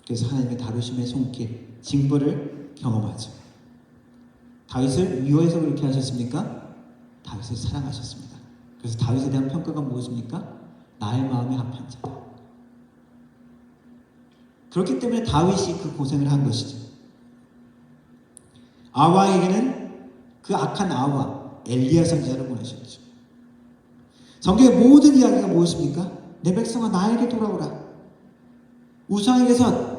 그래서 하나님의 다루심의 손길, 징벌을 경험하죠. 다윗을 미워해서 그렇게 하셨습니까? 다윗을 사랑하셨습니다. 그래서 다윗에 대한 평가가 무엇입니까? 나의 마음에 합한 자다. 그렇기 때문에 다윗이 그 고생을 한 것이죠. 아와에게는 그 악한 아와 엘리야 선지자를 보내셨죠. 성경의 모든 이야기가 무엇입니까? 내 백성아 나에게 돌아오라. 우상에게서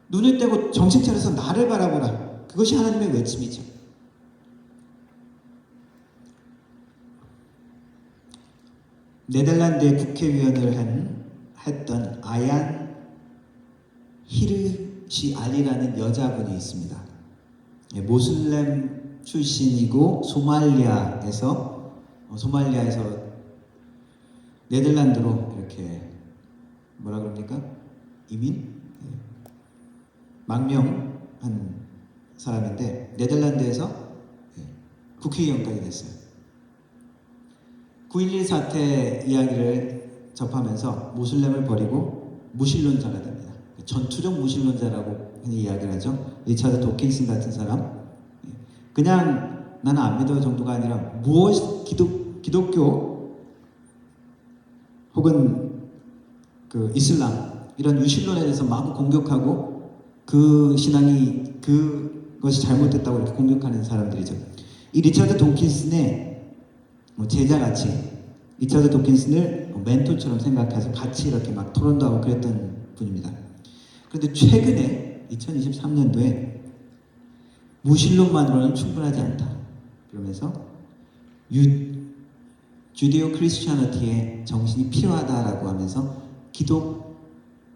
눈을 떼고 정신 차려서 나를 바라보라. 그것이 하나님의 외침이죠. 네덜란드의 국회의원을 했던 아얀 히르시 알리라는 여자분이 있습니다. 모슬렘 출신이고 소말리아에서 네덜란드로 이렇게 뭐라 그럽니까? 이민? 망명한 사람인데 네덜란드에서 국회의원까지 됐어요. 9.11 사태 이야기를 접하면서 모슬렘을 버리고 무신론자가 됩니다. 전투적 무신론자라고 이야기를 하죠. 리차드 도킨슨 같은 사람. 그냥 나는 안 믿어 정도가 아니라 기독교 혹은 그 이슬람 이런 유신론에 대해서 마구 공격하고 그 신앙이 그것이 잘못됐다고 이렇게 공격하는 사람들이죠. 이 리차드 도킨슨의 제자같이 리차드 도킨슨을 멘토처럼 생각해서 같이 이렇게 막 토론도 하고 그랬던 분입니다. 그런데 최근에 2023년도에 무신론만으로는 충분하지 않다. 그러면서 주디오 크리스티아니티의 정신이 필요하다라고 하면서 기독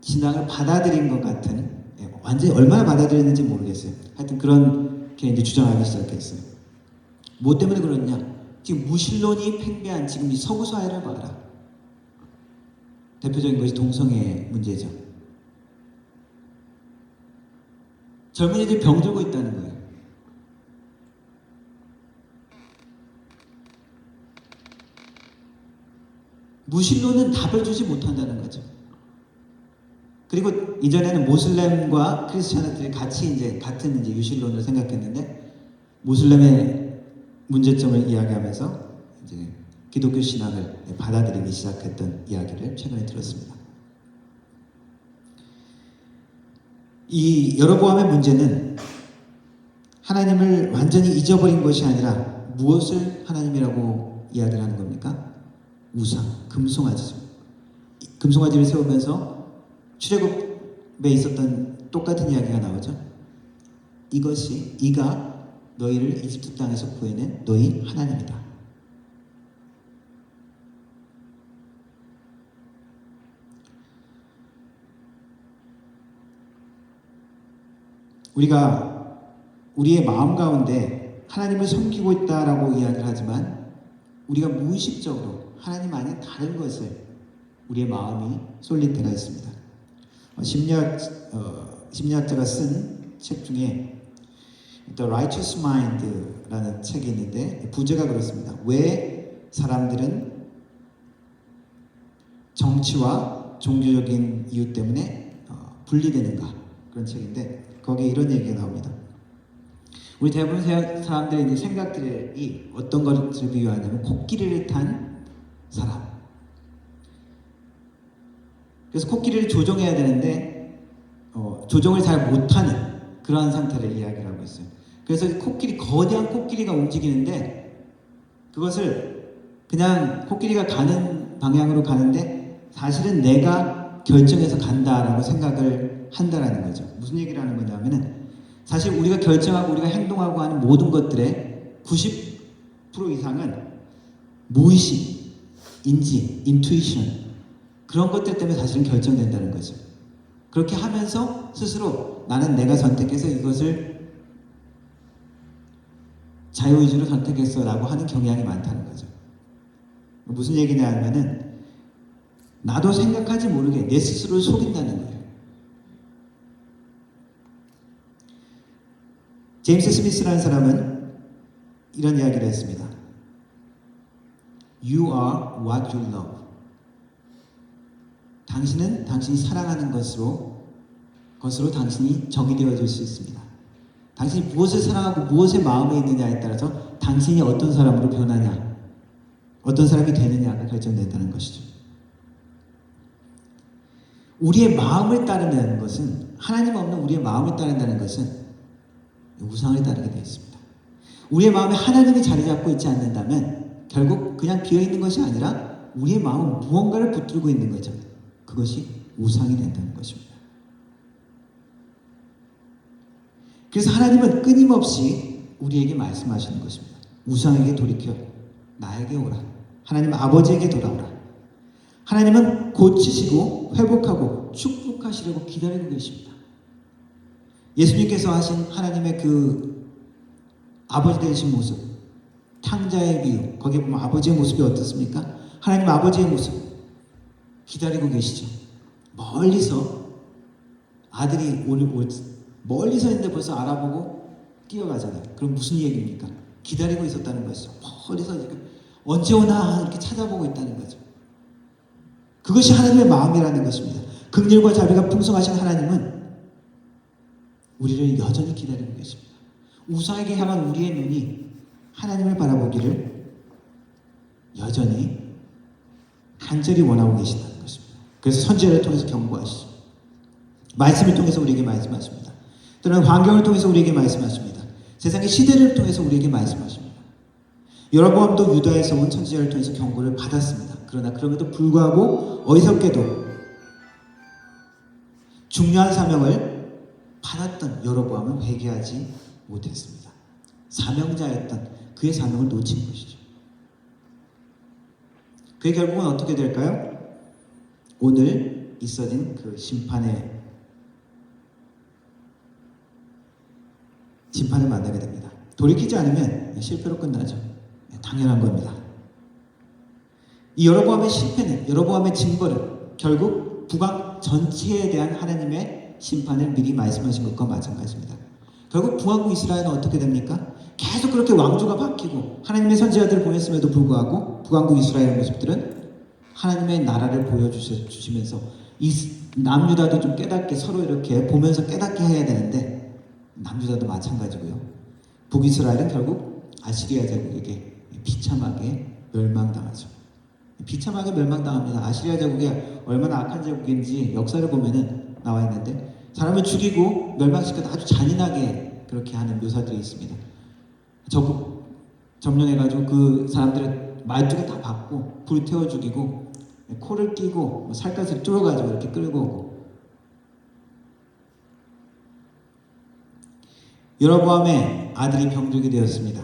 신앙을 받아들인 것 같은, 완전히 얼마나 받아들였는지 모르겠어요. 하여튼 그런 게 이제 주장하기 시작했어요. 뭐 때문에 그러냐? 지금 무신론이 팽배한 지금 이 서구 사회를 봐라. 대표적인 것이 동성애 문제죠. 젊은이들이 병들고 있다는 거예요. 무신론은 답을 주지 못한다는 거죠. 그리고 이전에는 모슬렘과 크리스천들이 같이 같은 유신론을 생각했는데 모슬렘의 문제점을 이야기하면서 이제 기독교 신앙을 받아들이기 시작했던 이야기를 최근에 들었습니다. 이 여로보암의 문제는 하나님을 완전히 잊어버린 것이 아니라 무엇을 하나님이라고 이야기를 하는 겁니까? 우상, 금송아지. 금송아지를 세우면서 출애굽에 있었던 똑같은 이야기가 나오죠. 이가 너희를 이집트 땅에서 구해낸 너희 하나님이다. 우리가 우리의 마음 가운데 하나님을 섬기고 있다라고 이야기를 하지만 우리가 무의식적으로 하나님 아닌 다른 것을 우리의 마음이 쏠릴 때가 있습니다. 심리학자가 쓴 책 중에 The Righteous Mind라는 책이 있는데 부제가 그렇습니다. 왜 사람들은 정치와 종교적인 이유 때문에 분리되는가, 그런 책인데 거기에 이런 얘기가 나옵니다. 우리 대부분 사람들의 생각들이 어떤 것을 비유하냐면 코끼리를 탄 사람. 그래서 코끼리를 조종해야 되는데 조종을 잘 못하는 그러한 상태를 이야기를 하고 있어요. 그래서 거대한 코끼리가 움직이는데 그것을 그냥 코끼리가 가는 방향으로 가는데 사실은 내가 결정해서 간다라고 생각을 한다라는 거죠. 무슨 얘기를 하는 거냐면은 사실 우리가 결정하고 우리가 행동하고 하는 모든 것들의 90% 이상은 무의식, 인지, 인투이션, 그런 것들 때문에 사실은 결정된다는 거죠. 그렇게 하면서 스스로 나는 내가 선택해서 이것을 자유의지로 선택했어 라고 하는 경향이 많다는 거죠. 무슨 얘기냐 하면은 나도 생각하지 모르게 내 스스로를 속인다는 거예요. 제임스 스미스라는 사람은 이런 이야기를 했습니다. You are what you love. 당신은 당신이 사랑하는 것으로 당신이 적이 되어질 수 있습니다. 당신이 무엇을 사랑하고 무엇에 마음에 있느냐에 따라서 당신이 어떤 사람으로 변하냐, 어떤 사람이 되느냐가 결정된다는 것이죠. 우리의 마음을 따르는 것은, 하나님 없는 우리의 마음을 따른다는 것은 우상을 따르게 되어 있습니다. 우리의 마음에 하나님이 자리 잡고 있지 않는다면 결국 그냥 비어있는 것이 아니라 우리의 마음은 무언가를 붙들고 있는 거죠. 그것이 우상이 된다는 것입니다. 그래서 하나님은 끊임없이 우리에게 말씀하시는 것입니다. 우상에게 돌이켜 나에게 오라. 하나님 아버지에게 돌아오라. 하나님은 고치시고 회복하고 축복하시려고 기다리고 계십니다. 예수님께서 하신 하나님의 그 아버지 되신 모습, 탕자의 비유, 거기에 보면 아버지의 모습이 어떻습니까? 하나님 아버지의 모습 기다리고 계시죠. 멀리서 아들이 멀리서 있는데 벌써 알아보고 뛰어가잖아요. 그럼 무슨 얘기입니까? 기다리고 있었다는 것이죠. 멀리서 언제 오나 이렇게 찾아보고 있다는 거죠. 그것이 하나님의 마음이라는 것입니다. 긍휼과 자비가 풍성하신 하나님은 우리를 여전히 기다리고 계십니다. 우상에게 향한 우리의 눈이 하나님을 바라보기를 여전히 간절히 원하고 계신다는 것입니다. 그래서 선지자를 통해서 경고하시죠. 말씀을 통해서 우리에게 말씀하십니다. 또는 환경을 통해서 우리에게 말씀하십니다. 세상의 시대를 통해서 우리에게 말씀하십니다. 여로보암도 유다에서 온 선지자를 통해서 경고를 받았습니다. 그러나 그럼에도 불구하고 어리석게도 중요한 사명을 받았던 여로보암은 회개하지 못했습니다. 사명자였던 그의 사명을 놓친 것이죠. 그의 결국은 어떻게 될까요? 오늘 있어진 그 심판을 만나게 됩니다. 돌이키지 않으면 실패로 끝나죠. 당연한 겁니다. 이 여로보암의 실패는, 여로보암의 징벌은 결국 북왕 전체에 대한 하나님의 심판을 미리 말씀하신 것과 마찬가지입니다. 결국 북왕국 이스라엘은 어떻게 됩니까? 계속 그렇게 왕조가 바뀌고 하나님의 선지자들을 보냈음에도 불구하고 북왕국 이스라엘의 모습들은 하나님의 나라를 보여주시면서 남유다도 좀 깨닫게 서로 이렇게 보면서 깨닫게 해야 되는데 남유다도 마찬가지고요. 북이스라엘은 결국 아시리아 제국에게 비참하게 멸망당하죠. 비참하게 멸망당합니다. 아시리아 제국이 얼마나 악한 제국인지 역사를 보면은 나와 있는데 사람을 죽이고 멸망시켜서 아주 잔인하게 그렇게 하는 묘사들이 있습니다. 점령해가지고 그 사람들의 말뚝에 다 박고 불 태워 죽이고 코를 끼고 뭐 살갗을 뚫어가지고 이렇게 끌고 오고. 여로보암의 아들이 병들게 되었습니다.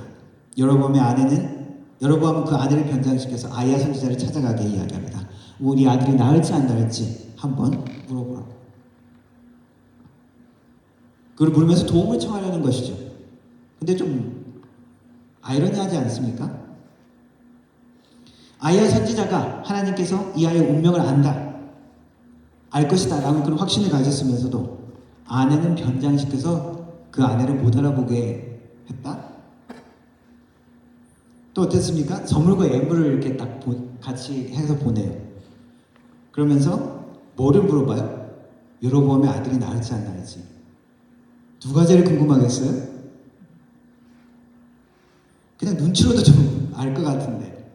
여로보암은 그 아들을 변장시켜서 아이야 선지자를 찾아가게 이야기합니다. 우리 아들이 나을지 안 나을지 한번 물어보라고. 그걸 물으면서 도움을 청하려는 것이죠. 근데 좀 아이러니하지 않습니까? 아이야 선지자가 하나님께서 이 아이의 운명을 안다, 알 것이다 라는 그런 확신을 가졌으면서도 아내는 변장시켜서 그 아내를 못 알아보게 했다? 또 어땠습니까? 선물과 예물을 이렇게 딱 같이 해서 보내요. 그러면서 뭐를 물어봐요? 여로보암의 아들이 나을지 안 나을지. 누가 제일 궁금하겠어요? 그냥 눈치로도 좀 알 것 같은데.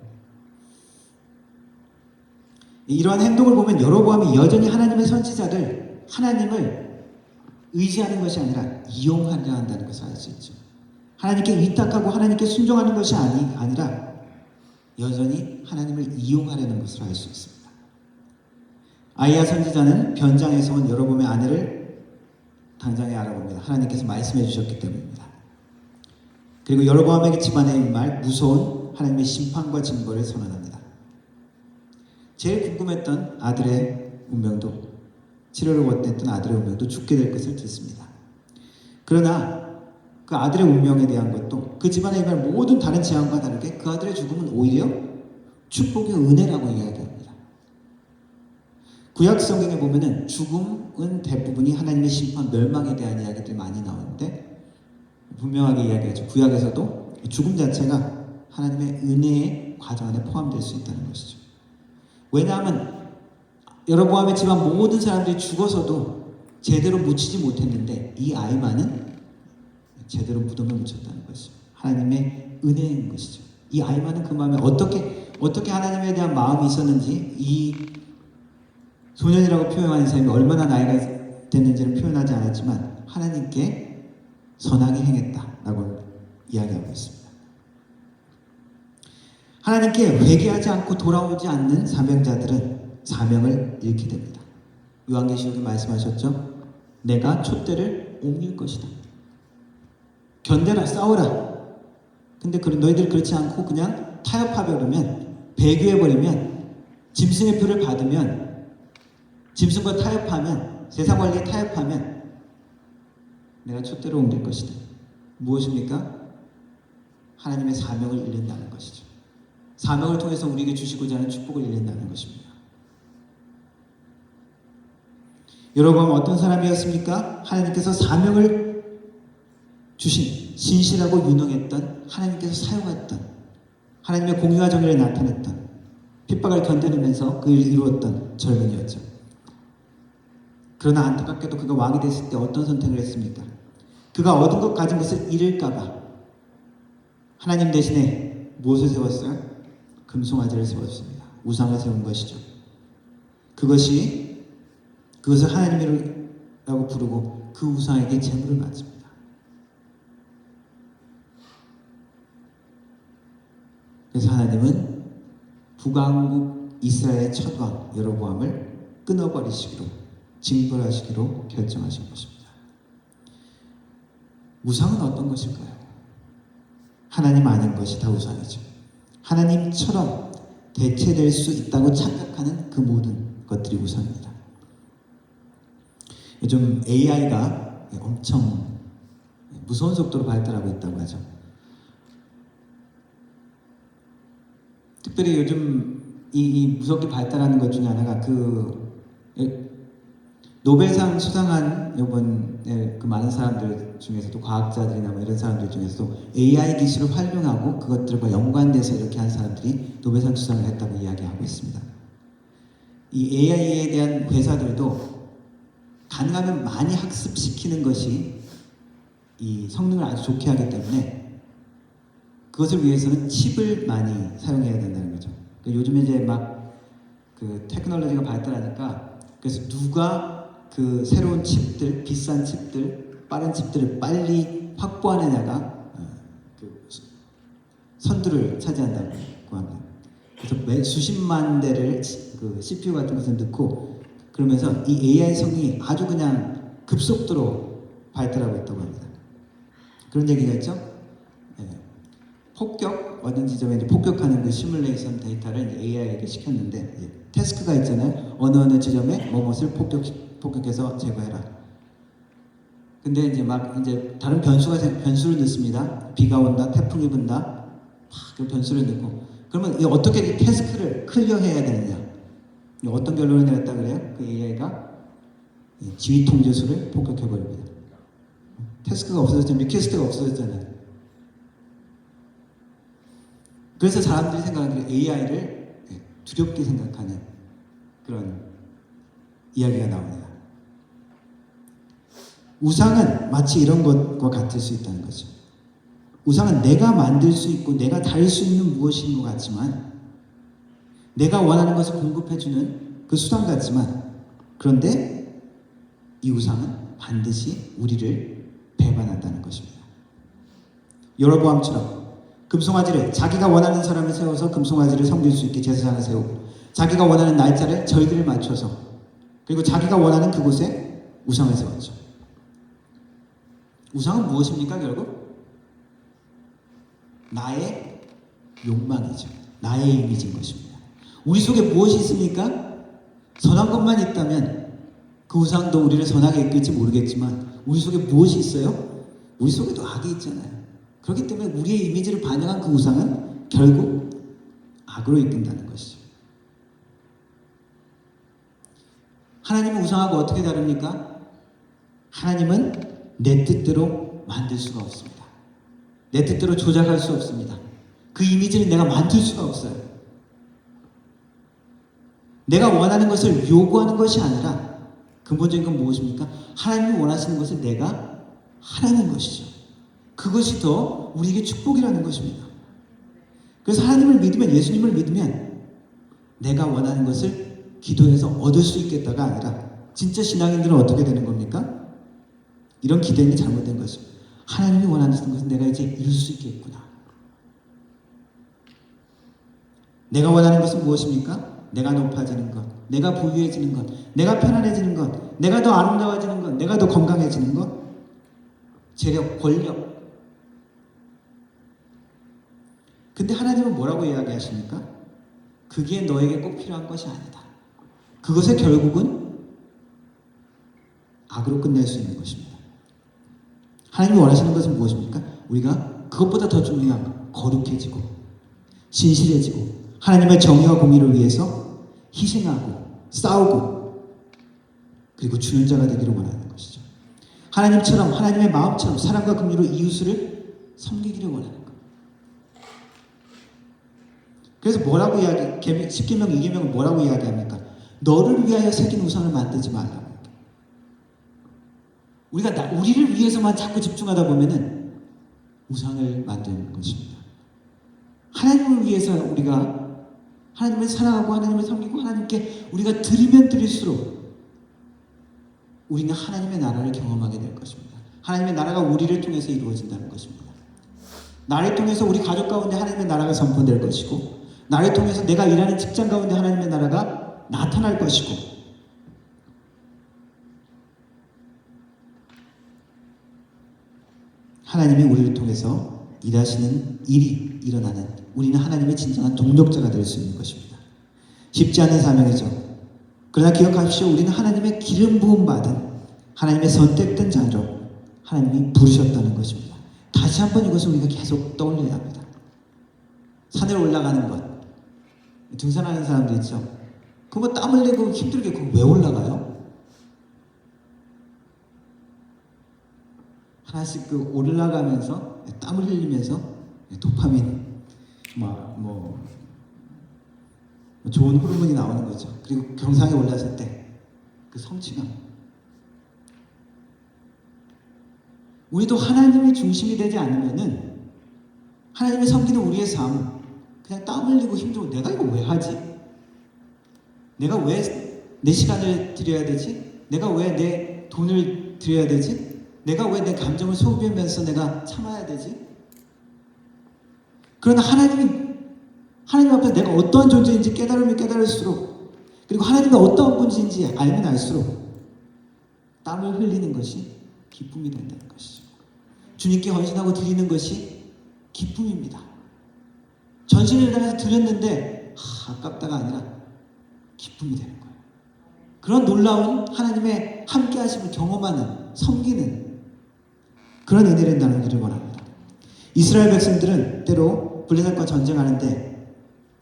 이러한 행동을 보면 여로보암이 여전히 하나님의 선지자를, 하나님을 의지하는 것이 아니라 이용하려 한다는 것을 알 수 있죠. 하나님께 위탁하고 하나님께 순종하는 것이 아니라 여전히 하나님을 이용하려는 것을 알 수 있습니다. 아이야 선지자는 변장에서 온 여로보암의 아내를 당장에 알아봅니다. 하나님께서 말씀해 주셨기 때문입니다. 그리고 여로보암에게 집안에 임할 무서운 하나님의 심판과 징벌을 선언합니다. 제일 궁금했던 아들의 운명도, 치료를 원했던 아들의 운명도 죽게 될 것을 듣습니다. 그러나 그 아들의 운명에 대한 것도 그 집안에 임할 모든 다른 재앙과 다르게 그 아들의 죽음은 오히려 축복의 은혜라고 이야기합니다. 구약 성경에 보면은 죽음은 대부분이 하나님의 심판, 멸망에 대한 이야기들이 많이 나오는데 분명하게 이야기하죠. 구약에서도 죽음 자체가 하나님의 은혜의 과정 안에 포함될 수 있다는 것이죠. 왜냐하면 여로보암의 집안 모든 사람들이 죽어서도 제대로 묻히지 못했는데 이 아이만은 제대로 무덤에 묻혔다는 것이죠. 하나님의 은혜인 것이죠. 이 아이만은 그 마음에 어떻게 하나님에 대한 마음이 있었는지, 이 소년이라고 표현하는 사람이 얼마나 나이가 됐는지는 표현하지 않았지만 하나님께 선하게 행했다라고 이야기하고 있습니다. 하나님께 회개하지 않고 돌아오지 않는 사명자들은 사명을 잃게 됩니다. 요한계시록에 말씀하셨죠? 내가 촛대를 옮길 것이다. 견뎌라, 싸워라. 근데 너희들 그렇지 않고 그냥 타협하려면, 배교해버리면, 짐승의 표를 받으면, 짐승과 타협하면, 세상 관리에 타협하면 내가 촛대를 옮길 것이다. 무엇입니까? 하나님의 사명을 잃는다는 것이죠. 사명을 통해서 우리에게 주시고자 하는 축복을 잃는다는 것입니다. 여러분 어떤 사람이었습니까? 하나님께서 사명을 주신, 신실하고 유능했던, 하나님께서 사용했던, 하나님의 공의와 정의를 나타냈던, 핍박을 견뎌내면서 그 일을 이루었던 젊은이였죠. 그러나 안타깝게도 그가 왕이 됐을 때 어떤 선택을 했습니까? 그가 얻은 것, 가진 것을 잃을까봐 하나님 대신에 무엇을 세웠어요? 금송아지를 세웠습니다. 우상을 세운 것이죠. 그것을 하나님이라고 부르고 그 우상에게 제물을 바칩니다. 그래서 하나님은 북왕국 이스라엘의 첫 왕 여로보암을 끊어버리시기로, 징벌하시기로 결정하신 것입니다. 우상은 어떤 것일까요? 하나님 아닌 것이 다 우상이죠. 하나님처럼 대체될 수 있다고 착각하는 그 모든 것들이 우상입니다. 요즘 AI가 엄청 무서운 속도로 발달하고 있다고 하죠. 특별히 요즘 이 무섭게 발달하는 것 중에 하나가 노벨상 수상한 이번 그 많은 사람들 중에서도, 과학자들이나 뭐 이런 사람들 중에서도 AI 기술을 활용하고 그것들과 연관돼서 이렇게 한 사람들이 노벨상 수상을 했다고 이야기하고 있습니다. 이 AI에 대한 회사들도 가능하면 많이 학습시키는 것이 이 성능을 아주 좋게 하기 때문에 그것을 위해서는 칩을 많이 사용해야 된다는 거죠. 그러니까 요즘에 이제 막 그 테크놀로지가 발달하니까, 그래서 누가 그 새로운 칩들, 비싼 칩들, 빠른 칩들을 빨리 확보하느냐가 선두를 차지한다고 합니다. 그래서 수십만 대를 그 CPU 같은 것을 넣고 그러면서 이 AI 성이 아주 그냥 급속도로 발달하고 있다고 합니다. 그런 얘기가 있죠. 예. 폭격 어떤 지점에 이제 폭격하는 그 시뮬레이션 데이터를 AI에게 시켰는데 태스크가 있잖아요. 어느 지점에 뭐뭇을 폭격해서 제거해라. 근데 이제 막 이제 다른 변수를 넣습니다. 비가 온다, 태풍이 분다, 그 변수를 넣고 그러면 어떻게 이 태스크를 클리어해야 되느냐? 어떤 결론을 내렸다 그래요? 그 AI가 지휘 통제수를 폭격해 버립니다. 태스크가 없어졌잖아요. 리퀘스트가 없어졌잖아요. 그래서 사람들이 생각하는 AI를 두렵게 생각하는 그런 이야기가 나옵니다. 우상은 마치 이런 것과 같을 수 있다는 거죠. 우상은 내가 만들 수 있고 내가 다룰 수 있는 무엇인 것 같지만 내가 원하는 것을 공급해주는 그 수단 같지만 그런데 이 우상은 반드시 우리를 배반한다는 것입니다. 여로보암처럼 금송아지를 자기가 원하는 사람을 세워서 금송아지를 섬길 수 있게 제사장을 세우고 자기가 원하는 날짜를 절기를 맞춰서 그리고 자기가 원하는 그곳에 우상을 세웠죠. 우상은 무엇입니까 결국? 나의 욕망이죠. 나의 이미지인 것입니다. 우리 속에 무엇이 있습니까? 선한 것만 있다면 그 우상도 우리를 선하게 이끌지 모르겠지만 우리 속에 무엇이 있어요? 우리 속에도 악이 있잖아요. 그렇기 때문에 우리의 이미지를 반영한 그 우상은 결국 악으로 이끈다는 것이죠. 하나님은 우상하고 어떻게 다릅니까? 하나님은 내 뜻대로 만들 수가 없습니다. 내 뜻대로 조작할 수 없습니다. 그 이미지를 내가 만들 수가 없어요. 내가 원하는 것을 요구하는 것이 아니라 근본적인 건 무엇입니까? 하나님이 원하시는 것을 내가 하라는 것이죠. 그것이 더 우리에게 축복이라는 것입니다. 그래서 하나님을 믿으면, 예수님을 믿으면 내가 원하는 것을 기도해서 얻을 수 있겠다가 아니라 진짜 신앙인들은 어떻게 되는 겁니까? 이런 기대는 잘못된 것입니다. 하나님이 원하시는 것은 내가 이제 이룰 수 있겠구나. 내가 원하는 것은 무엇입니까? 내가 높아지는 것, 내가 부유해지는 것, 내가 편안해지는 것, 내가 더 아름다워지는 것, 내가 더 건강해지는 것, 재력, 권력. 근데 하나님은 뭐라고 이야기하십니까? 그게 너에게 꼭 필요한 것이 아니다. 그것의 결국은 악으로 끝날 수 있는 것입니다. 하나님이 원하시는 것은 무엇입니까? 우리가 그것보다 더 중요한 거룩해지고 신실해지고 하나님의 정의와 공의를 위해서 희생하고 싸우고 그리고 주는 자가 되기를 원하는 것이죠. 하나님처럼 하나님의 마음처럼 사랑과 긍휼로 이웃을 섬기기를 원하는 것. 그래서 뭐라고 십계명 2계명은 뭐라고 이야기합니까? 너를 위하여 새긴 우상을 만들지 말라고. 우리가 우리를 위해서만 자꾸 집중하다 보면은 우상을 만드는 것입니다. 하나님을 위해서 우리가 하나님을 사랑하고 하나님을 섬기고 하나님께 우리가 드리면 드릴수록 우리는 하나님의 나라를 경험하게 될 것입니다. 하나님의 나라가 우리를 통해서 이루어진다는 것입니다. 나를 통해서 우리 가족 가운데 하나님의 나라가 선포될 것이고 나를 통해서 내가 일하는 직장 가운데 하나님의 나라가 나타날 것이고 하나님이 우리를 통해서 일하시는 일이 일어나는 우리는 하나님의 진정한 동력자가 될 수 있는 것입니다. 쉽지 않은 사명이죠. 그러나 기억하십시오. 우리는 하나님의 기름 부음 받은 하나님의 선택된 자로 하나님이 부르셨다는 것입니다. 다시 한번 이것을 우리가 계속 떠올려야 합니다. 산에 올라가는 것. 등산하는 사람들 있죠. 그거 땀 흘리고 힘들게 그거 왜 올라가요? 하나씩 그 올라가면서 땀을 흘리면서 도파민 좋은 호르몬이 나오는 거죠. 그리고 경상에 올랐을 때 그 성취감. 우리도 하나님의 중심이 되지 않으면은 하나님의 섬기는 우리의 삶 그냥 땀 흘리고 힘들고 내가 이거 왜 하지? 내가 왜 내 시간을 들여야 되지? 내가 왜 내 돈을 들여야 되지? 내가 왜 내 감정을 소비하면서 내가 참아야 되지? 그러나 하나님 앞에서 내가 어떠한 존재인지 깨달으면 깨달을수록, 그리고 하나님이 어떠한 분인지 알면 알수록 땀을 흘리는 것이 기쁨이 된다는 것이죠. 주님께 헌신하고 드리는 것이 기쁨입니다. 전신을 다해서 드렸는데 아깝다가 아니라 기쁨이 되는 거예요. 그런 놀라운 하나님의 함께하심을 경험하는, 섬기는 그런 은혜를 나누기를 원합니다. 이스라엘 백성들은 때로 블레셋과 전쟁하는데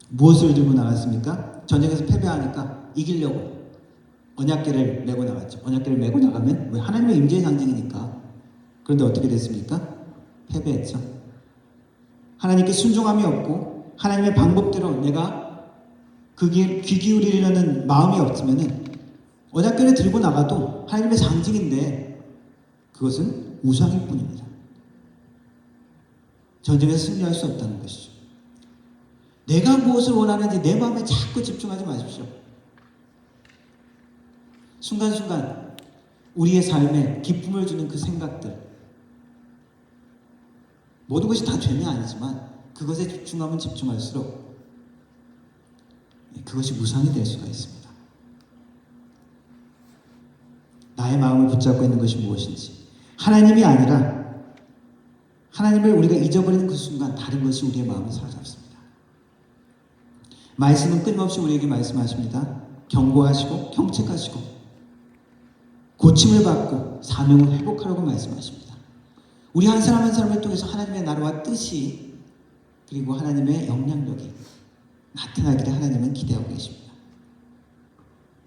무엇을 들고 나갔습니까? 전쟁에서 패배하니까 이기려고 언약궤를 메고 나갔죠. 언약궤를 메고 나가면 왜 하나님의 임재의 상징이니까. 그런데 어떻게 됐습니까? 패배했죠. 하나님께 순종함이 없고 하나님의 방법대로 내가 귀 기울이려는 마음이 없으면은 언약궤를 들고 나가도 하나님의 상징인데 그것은 우상일 뿐입니다. 전쟁에서 승리할 수 없다는 것이죠. 내가 무엇을 원하는지 내 마음에 자꾸 집중하지 마십시오. 순간순간 우리의 삶에 기쁨을 주는 그 생각들, 모든 것이 다 죄는 아니지만 그것에 집중하면 집중할수록 그것이 우상이 될 수가 있습니다. 나의 마음을 붙잡고 있는 것이 무엇인지, 하나님이 아니라 하나님을 우리가 잊어버리는 그 순간 다른 것이 우리의 마음을 사로잡습니다. 말씀은 끊임없이 우리에게 말씀하십니다. 경고하시고 경책하시고 고침을 받고 사명을 회복하라고 말씀하십니다. 우리 한 사람 한 사람을 통해서 하나님의 나라와 뜻이, 그리고 하나님의 영향력이 나타나기를 하나님은 기대하고 계십니다.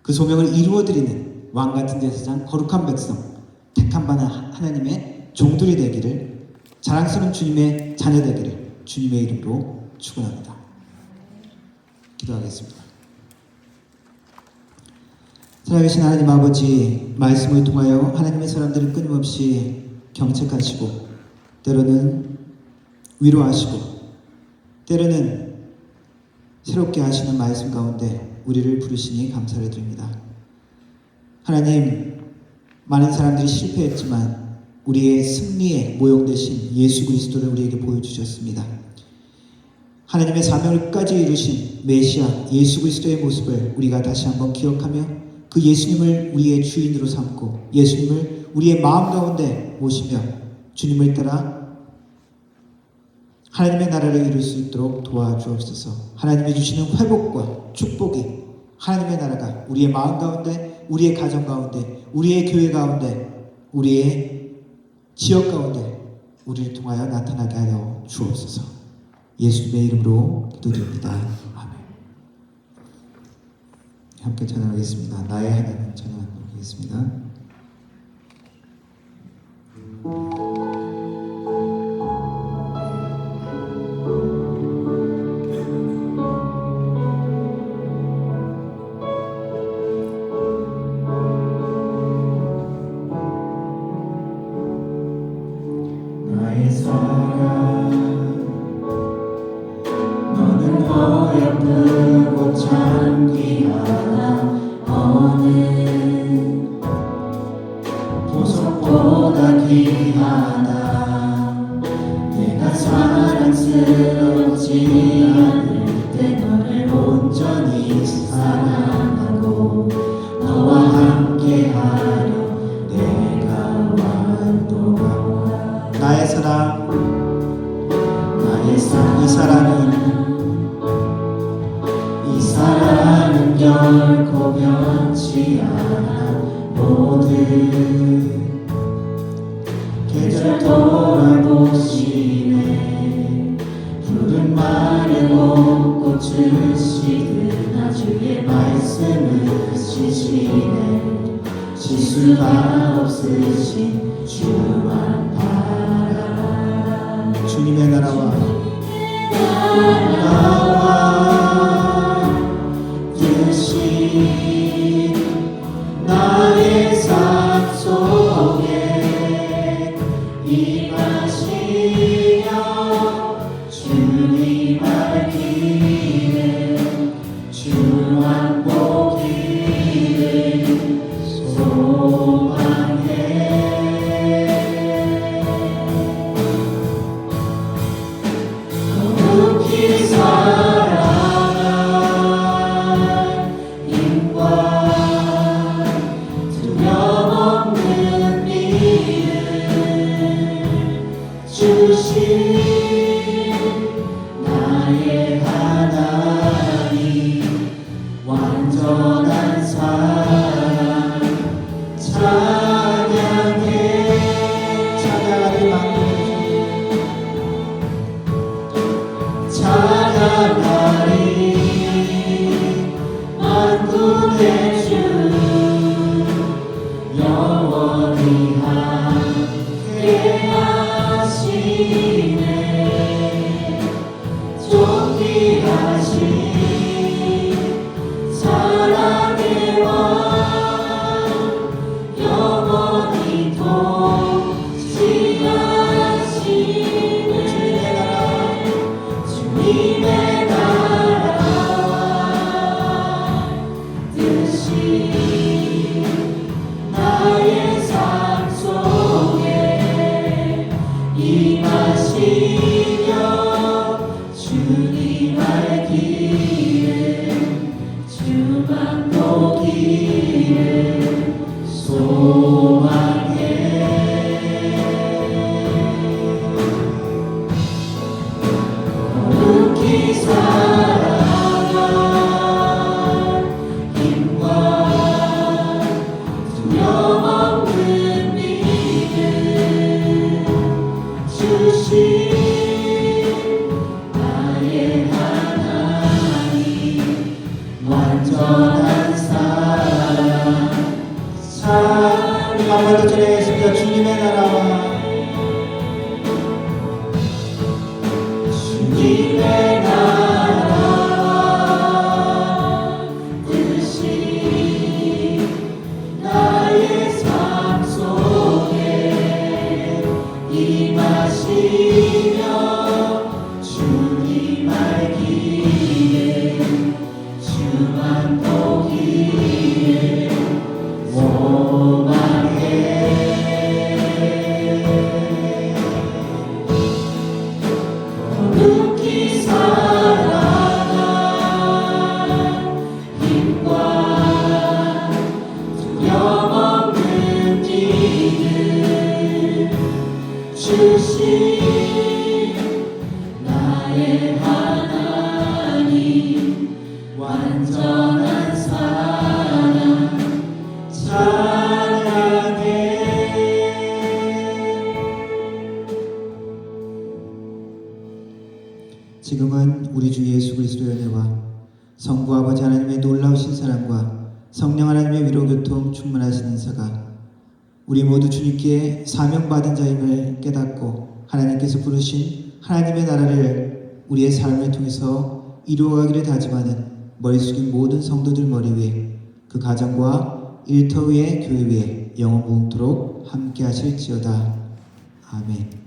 그 소명을 이루어드리는 왕같은 제사장, 거룩한 백성, 택한 바 하나님의 종들이 되기를, 자랑스러운 주님의 자녀 되기를 주님의 이름으로 축원합니다. 기도하겠습니다. 살아계신 하나님 아버지, 말씀을 통하여 하나님의 사람들을 끊임없이 경책하시고 때로는 위로하시고 때로는 새롭게 하시는 말씀 가운데 우리를 부르시니 감사를 드립니다. 하나님, 많은 사람들이 실패했지만 우리의 승리의 모형 되신 예수 그리스도를 우리에게 보여주셨습니다. 하나님의 사명을 끝까지 이루신 메시아 예수 그리스도의 모습을 우리가 다시 한번 기억하며 그 예수님을 우리의 주인으로 삼고 예수님을 우리의 마음 가운데 모시며 주님을 따라 하나님의 나라를 이룰 수 있도록 도와주옵소서. 하나님이 주시는 회복과 축복이 하나님의 나라가 우리의 마음 가운데, 우리의 가정 가운데, 우리의 교회 가운데, 우리의 지역 가운데 우리를 통하여 나타나게 하여 주옵소서. 예수님의 이름으로 기도드립니다. 아멘. 함께 찬양하겠습니다. 나의 하나님 찬양하겠습니다. 나의 사랑, 너는 어여쁘고 참 귀하다. 어느 보석보다 귀하다. 내가 사랑스럽지 않을 때 너를 온전히 사랑하고 너와 함께하려 내가 완도가. 나의 사랑, 이 사랑은 결코 변치 않아. 모든 계절 돌아보시네. 푸른 마르고 꽃을 시드나 주의 말씀을 지시네. 지수가 없으신 주만 바라. 주님의 나라와 뜻이 나의 삶 속에 임하시며 주님 알기를 주 왕복기를 소망해. Oh 찬양하리 만군의 주 영원히 함께 하시네 존귀하신 사랑의 왕 영원히 통치하시네 주님의 나라와 뜻이 나의 삶 속에 임하시며 주님 알기를 주만 보기를 소망해 거룩히 살아갈 힘과 두려움없는 믿음 주신 나의 하나님 완전한 사랑 우리 한번더 전해겠습니다. 주님의 나라와 주님의 나라와 뜻이 나의 삶 속에 임하시며 주님 알기를 주만 보기를 소망해 거룩히 살아갈 힘과 두려움없는 믿음 주신 나의 하나님 완전한 사랑 찬양해 지금은 우리 주 예수 그리스도의 은혜와 성부 아버지 하나님의 놀라우신 사랑과 성령 하나님의 위로 교통 충만하신 은사가 우리 모두 주님께 사명받은 자임을 깨닫고 하나님께서 부르신 하나님의 나라를 우리의 삶을 통해서 이루어가기를 다짐하는 머리 숙인 모든 성도들 머리 위에 그 가정과 일터 위에 교회 위에 영원 무궁토록 함께 하실지어다. 아멘.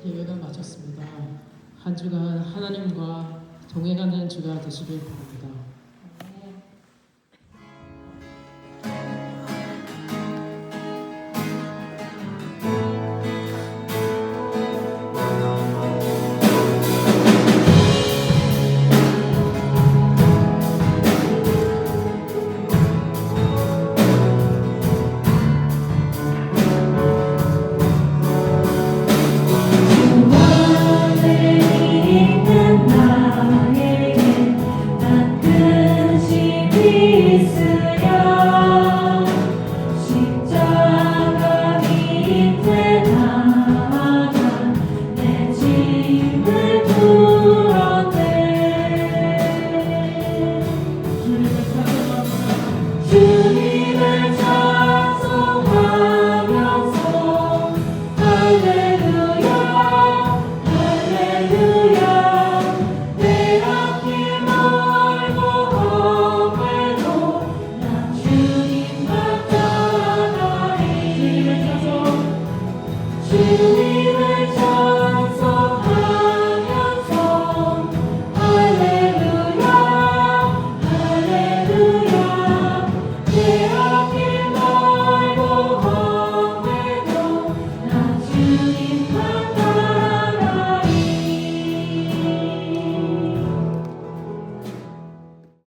예배가 마쳤습니다. 한 주간 하나님과 동행하는 주가 되시길 바랍니다.